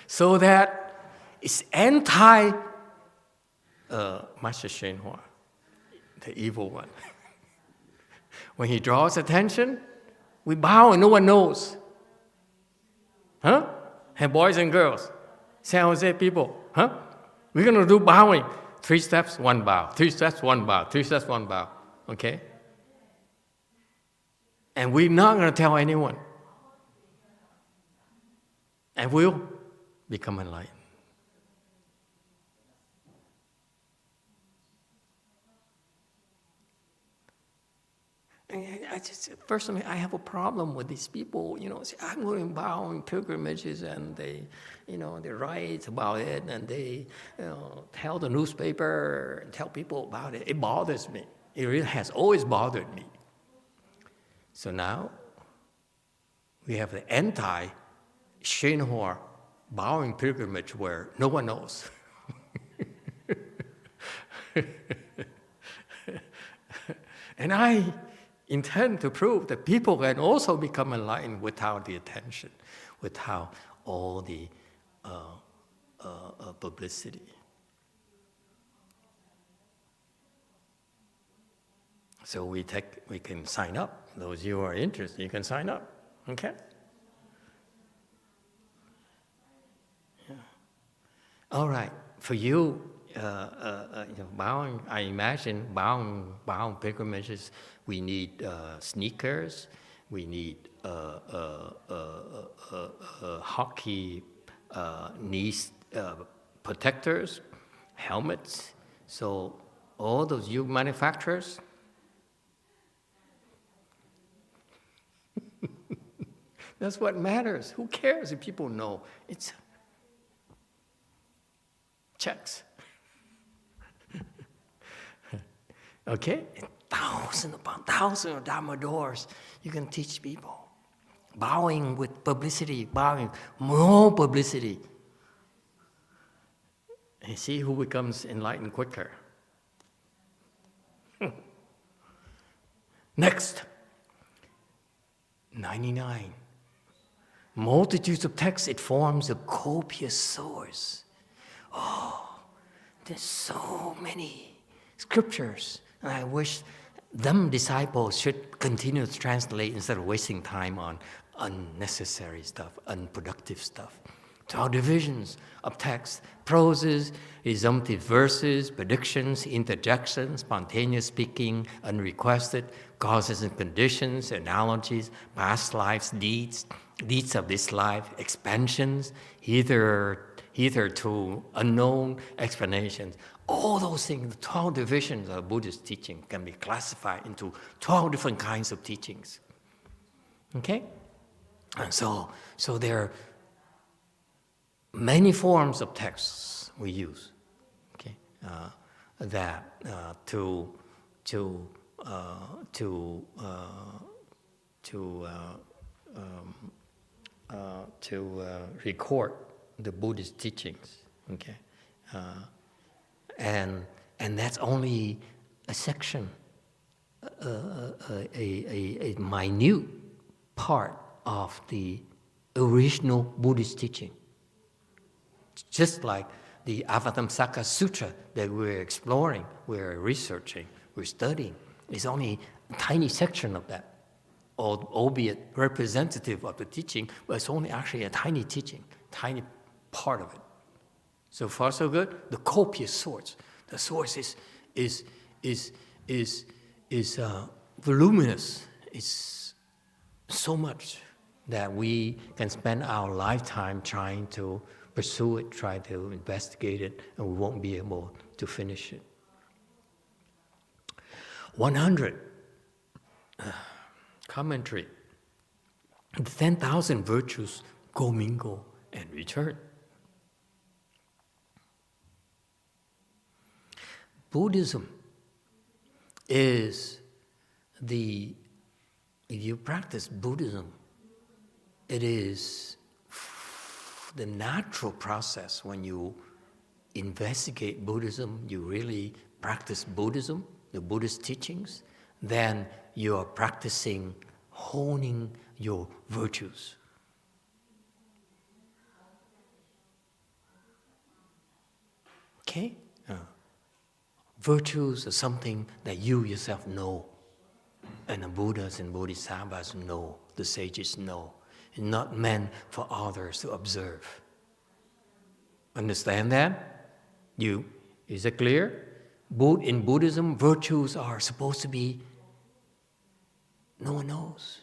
So that it's anti Master Hua, the evil one. When he draws attention, we bow and no one knows. Huh? Hey, boys and girls, San Jose people, huh? We're going to do bowing. 3 steps, 1 bow. 3 steps, 1 bow. 3 steps, 1 bow. Okay? And we're not going to tell anyone. And we'll become enlightened. And personally, I have a problem with these people, say, I'm going to bow in pilgrimages, and they write about it, and they tell the newspaper, and tell people about it. It bothers me. It really has always bothered me. So now, we have the anti-YongHua bowing pilgrimage where no one knows. And I intend to prove that people can also become enlightened without the attention, without all the publicity. So we can sign up. Those of you who are interested, you can sign up. Okay? Yeah. All right. For you, bowing, I imagine bowing pilgrimages, we need sneakers, We need hockey knees protectors, helmets. So all those you manufacturers, that's what matters. Who cares if people know? It's checks. Okay? Thousands upon thousands of Dharma doors you can teach people. Bowing with publicity, bowing, more publicity. And see who becomes enlightened quicker. Next, 99. Multitudes of texts, it forms a copious source. Oh, there's so many scriptures. And I wish them disciples should continue to translate instead of wasting time on unnecessary stuff, unproductive stuff. 12 divisions of text: proses, resumptive verses, predictions, interjections, spontaneous speaking, unrequested, causes and conditions, analogies, past lives, deeds of this life, expansions, hitherto unknown explanations. All those things, the 12 divisions of Buddhist teaching can be classified into 12 different kinds of teachings. Okay? And so there are many forms of texts we use, okay, to record the Buddhist teachings, okay, and that's only a section, a minute part of the original Buddhist teaching. Just like the Avatamsaka Sutra that we're exploring, we're researching, we're studying, is only a tiny section of that, albeit representative of the teaching, but it's only actually a tiny teaching, tiny part of it. So far, so good. The copious source. The source is voluminous. It's so much that we can spend our lifetime trying to pursue it, try to investigate it, and we won't be able to finish it. 100. Commentary. The 10,000 virtues commingle and return. Buddhism is if you practice Buddhism, it is the natural process. When you investigate Buddhism, you really practice Buddhism, the Buddhist teachings, then you are practicing honing your virtues. Okay? Virtues are something that you yourself know, and the Buddhas and Bodhisattvas know, the sages know. It's not meant for others to observe. Understand that? Is it clear? In Buddhism, virtues are supposed to be, no one knows.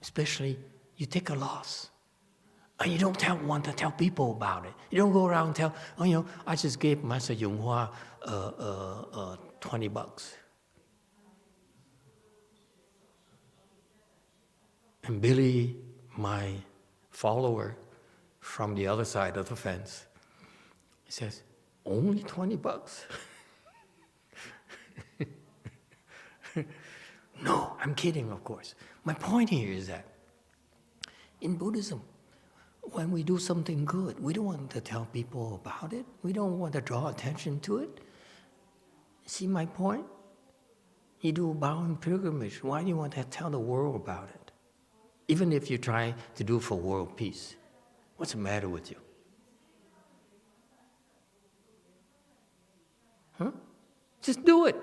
Especially, you take a loss, and you don't want to tell people about it. You don't go around and tell, I just gave Master YongHua $20. And Billy, my follower from the other side of the fence, he says, only $20? No, I'm kidding, of course. My point here is that in Buddhism, when we do something good, we don't want to tell people about it. We don't want to draw attention to it. See my point? You do a bowing pilgrimage. Why do you want to tell the world about it? Even if you try to do for world peace. What's the matter with you? Huh? Just do it.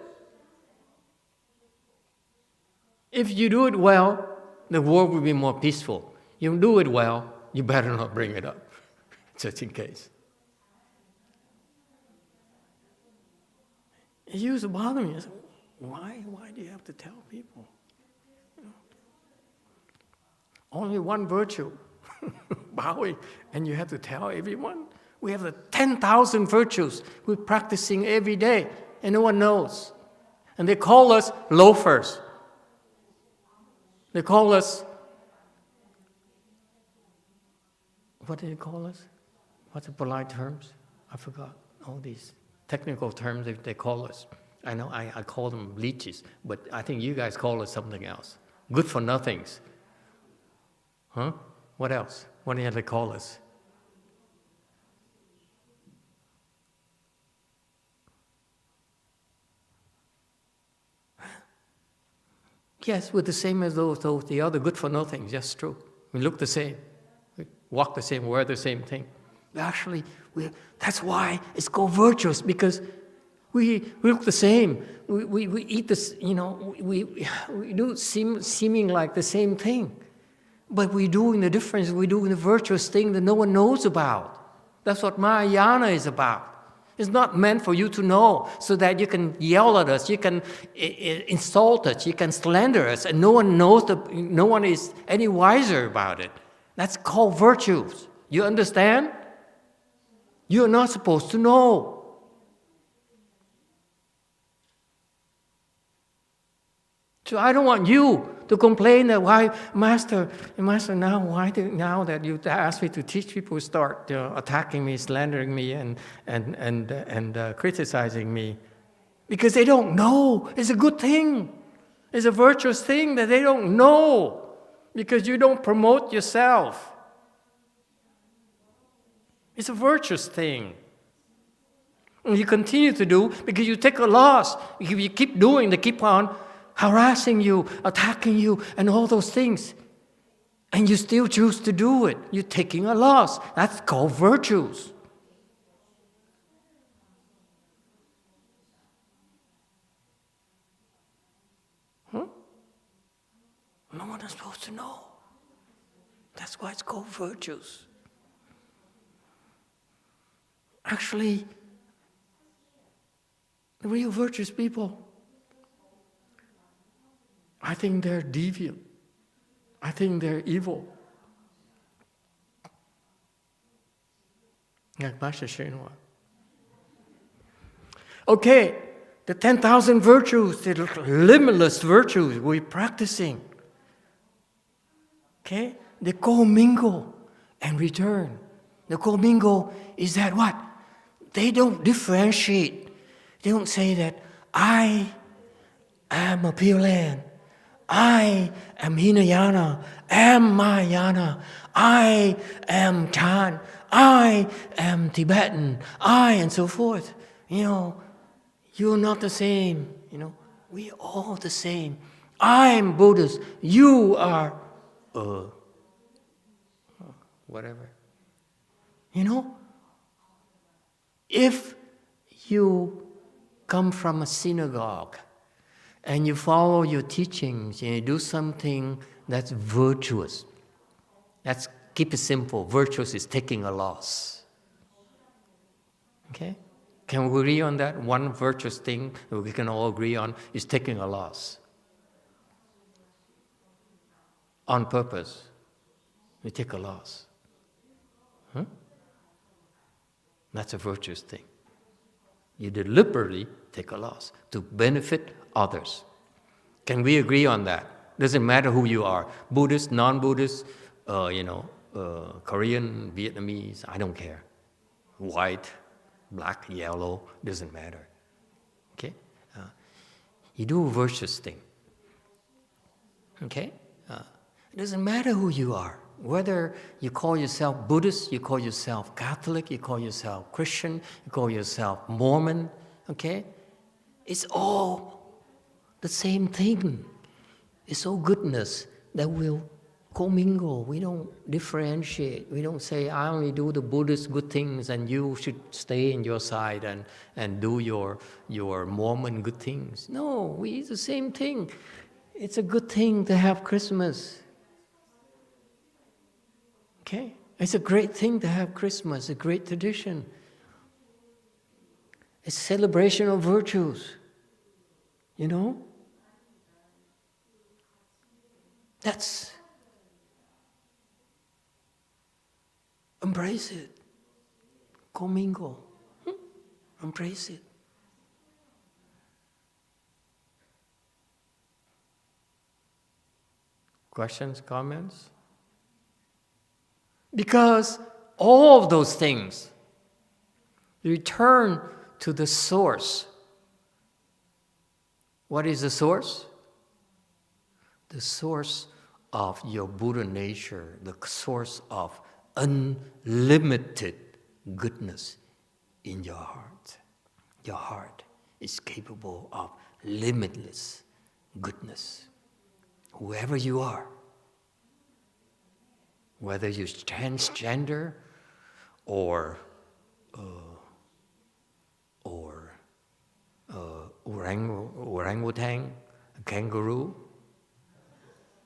If you do it well, the world will be more peaceful. You do it well, you better not bring it up, just in case. It used to bother me. Why do you have to tell people? You know? Only one virtue, bowing, and you have to tell everyone? We have the 10,000 virtues we're practicing every day, and no one knows. And they call us loafers. They call us, what do they call us? What's the polite terms? I forgot all these technical terms they call us. I know I call them leeches, but I think you guys call it something else. Good for nothings. Huh? What else? What do they call us? Yes, we're the same as the other good for nothings. That's true. We look the same. We walk the same, wear the same thing. Actually, that's why it's called virtuous, because we look the same. We eat this, we do seeming like the same thing. But we're doing the difference, we're doing the virtuous thing that no one knows about. That's what Mahayana is about. It's not meant for you to know so that you can yell at us, you can insult us, you can slander us, and no one knows, no one is any wiser about it. That's called virtues. You understand? You're not supposed to know. So I don't want you to complain that why, Master, now that you ask me to teach, people start attacking me, slandering me, and criticizing me, because they don't know. It's a good thing. It's a virtuous thing that they don't know, because you don't promote yourself. It's a virtuous thing. And you continue to do because you take a loss. You keep doing, they keep on harassing you, attacking you, and all those things. And you still choose to do it. You're taking a loss. That's called virtues. No one is supposed to know. That's why it's called virtues. Actually, the real virtuous people, I think they're deviant. I think they're evil. Like Master Shenhua. Okay, the 10,000 virtues, the limitless virtues we're practicing. Okay, they commingle and return. The commingle is that what? They don't differentiate. They don't say that I am a Pure Land. I am Hinayana, am Mahayana, I am Chan, I am Tibetan, and so forth. You're not the same. We're all the same. I'm Buddhist, you are, whatever. If you come from a synagogue, and you follow your teachings, and you do something that's virtuous. Let's keep it simple. Virtuous is taking a loss. Okay? Can we agree on that? One virtuous thing that we can all agree on is taking a loss. On purpose. We take a loss. That's a virtuous thing. You deliberately take a loss to benefit others. Can we agree on that? Doesn't matter who you are, Buddhist, non-Buddhist, Korean, Vietnamese, I don't care. White, black, yellow, doesn't matter. Okay? You do a virtuous thing. Okay? It doesn't matter who you are. Whether you call yourself Buddhist, you call yourself Catholic, you call yourself Christian, you call yourself Mormon, okay? It's all the same thing. It's all goodness that will commingle. We don't differentiate. We don't say, I only do the Buddhist good things and you should stay in your side and do your Mormon good things. No, we eat the same thing. It's a good thing to have Christmas. Okay? It's a great thing to have Christmas, a great tradition. It's celebration of virtues. You know? That's... Embrace it. Commingle. Embrace it. Questions, comments? Because all of those things return to the source. What is the source? The source of your Buddha nature, the source of unlimited goodness in your heart. Your heart is capable of limitless goodness. Whoever you are, whether you're transgender or orangutan, a kangaroo,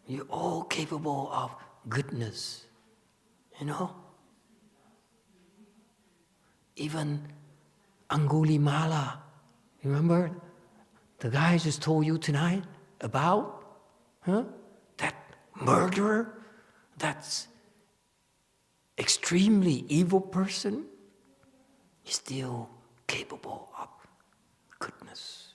you're all capable of goodness, you know? Even Angulimala, remember the guy I just told you tonight about? That murderer, that's extremely evil person, is still capable of goodness.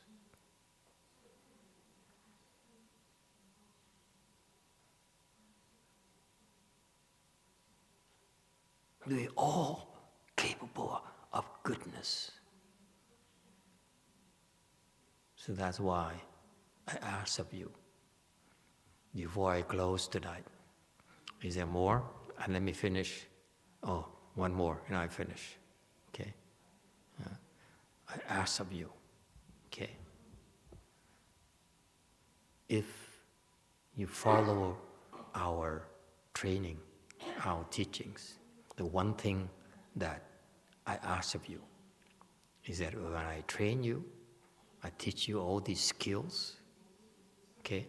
We're all capable of goodness. So that's why I ask of you, before I close tonight, is there more? And let me finish. Oh, one more, and I finish. Okay? I ask of you, okay? If you follow our training, our teachings, the one thing that I ask of you is that when I train you, I teach you all these skills, okay?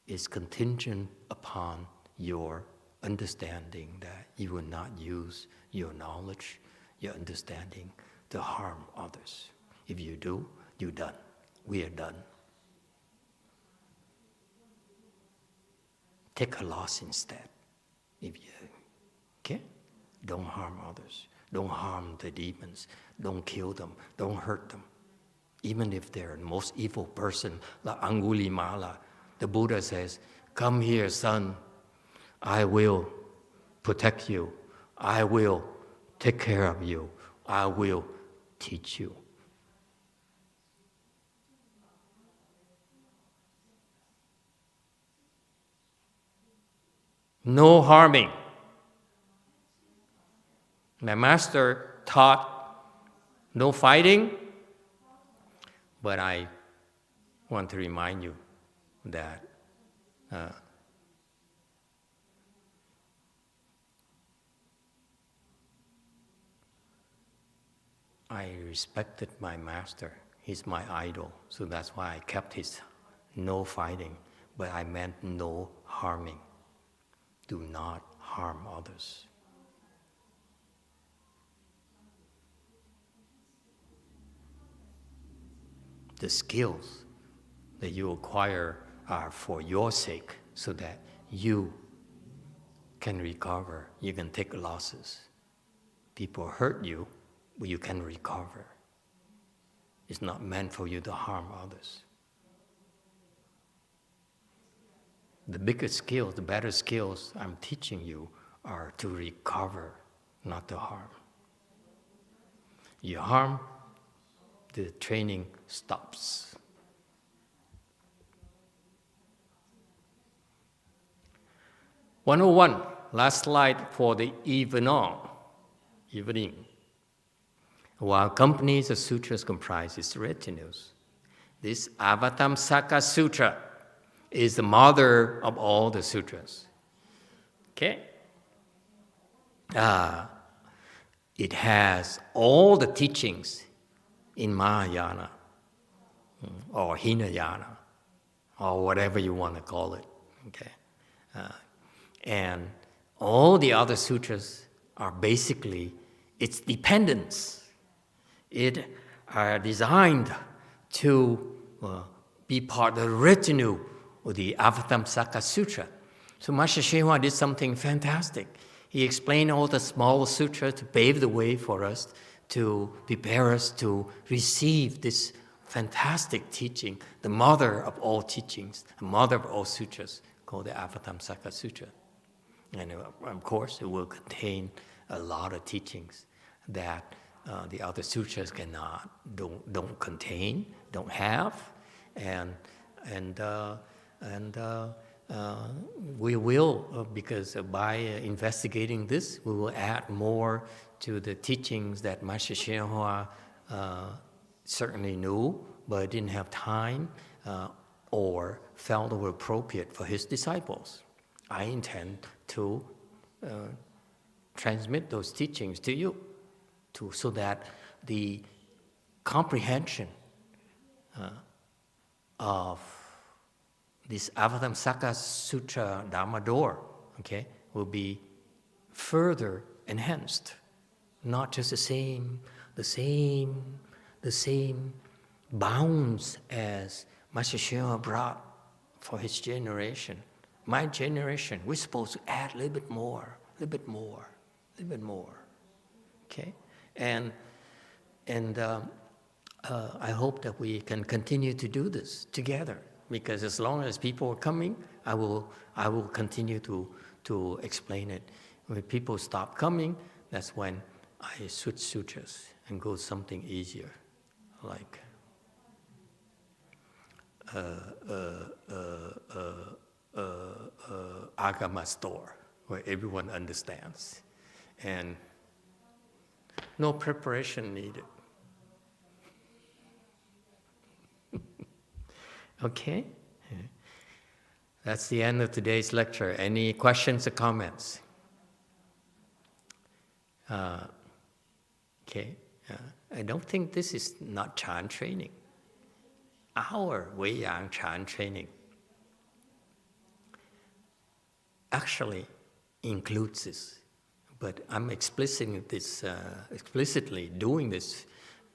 Is contingent upon your understanding that you will not use your knowledge, your understanding to harm others. If you do, you're done. We are done. Take a loss instead. If you, okay? Don't harm others. Don't harm the demons. Don't kill them. Don't hurt them. Even if they're the most evil person, like Angulimala, the Buddha says, come here, son. I will protect you. I will take care of you. I will teach you. No harming. My master taught no fighting, but I want to remind you that I respected my master. He's my idol, so that's why I kept his no fighting, but I meant no harming. Do not harm others. The skills that you acquire are for your sake, so that you can recover, you can take losses. People hurt you, but you can recover. It's not meant for you to harm others. The bigger skills, the better skills I'm teaching you are to recover, not to harm. You harm, the training stops. (101), last slide for the evening. While companies of sutras comprise its retinues, this Avatamsaka Sutra is the mother of all the sutras. Okay? It has all the teachings in Mahayana, or Hinayana, or whatever you want to call it. Okay? And all the other sutras are basically its dependents. It are designed to be part of the retinue of the Avatamsaka Sutra. So Master Hsien-Hua did something fantastic. He explained all the small sutras to pave the way for us, to prepare us to receive this fantastic teaching, the mother of all teachings, the mother of all sutras, called the Avatamsaka Sutra. And of course, it will contain a lot of teachings that the other sutras don't contain, don't have, and we will, because by investigating this, we will add more to the teachings that Master Hsien-Hua certainly knew, but didn't have time or felt were appropriate for his disciples. I intend to transmit those teachings to you, so that the comprehension of this Avatamsaka Sutra Dharma door, okay, will be further enhanced. Not just the same bounds as Master Hsien-Hua brought for his generation. My generation, we're supposed to add a little bit more, okay? And I hope that we can continue to do this together, because as long as people are coming, I will continue to explain it. When people stop coming, that's when I switch sutras and go something easier, like Agama store, where everyone understands, and no preparation needed. Okay? That's the end of today's lecture. Any questions or comments? Okay. I don't think this is not Chan training. Our Wei-Yang Chan training actually includes this. But I'm explicitly doing this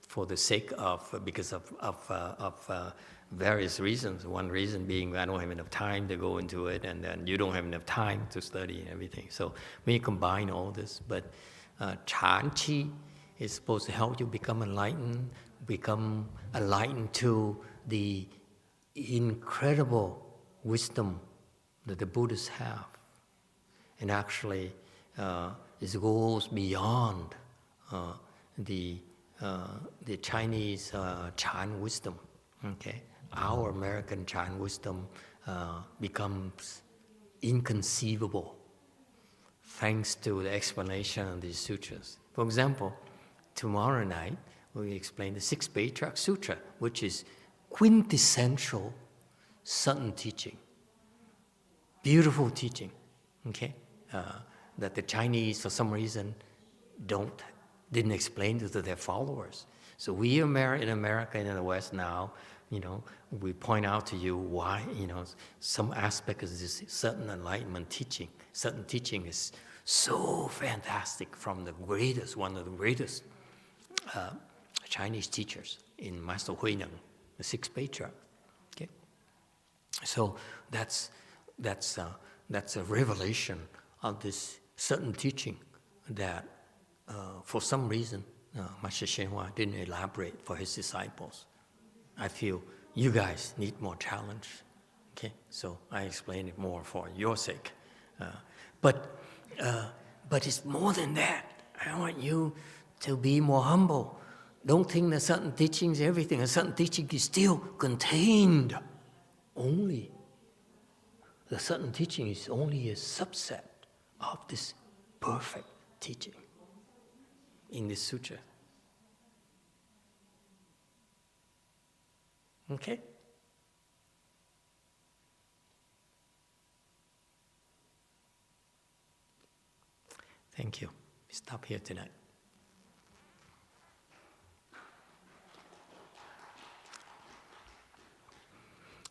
for the sake of, because of various reasons. One reason being I don't have enough time to go into it, and then you don't have enough time to study and everything. So we combine all this. But Chan Chi is supposed to help you become enlightened to the incredible wisdom that the Buddhists have. And actually, it goes beyond the Chinese Chan wisdom. Okay, our American Chan wisdom becomes inconceivable thanks to the explanation of these sutras. For example, tomorrow night we explain the Sixth Patriarch Sutra, which is quintessential Sutton teaching. Beautiful teaching, okay? That the Chinese, for some reason, didn't explain to their followers. So we in America and in the West now, we point out to you why, some aspect of this certain enlightenment teaching. Certain teaching is so fantastic from one of the greatest Chinese teachers in Master Huineng, the Sixth Patriarch. Okay, so that's a revelation of this certain teaching that, for some reason, Master Hsien-Hua didn't elaborate for his disciples. I feel you guys need more challenge. Okay, so I explain it more for your sake. But it's more than that. I want you to be more humble. Don't think that certain teachings, everything, a certain teaching is still contained only. The certain teaching is only a subset of this perfect teaching in this sutra. Okay? Thank you. We stop here tonight.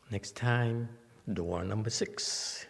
Next time, door number 6.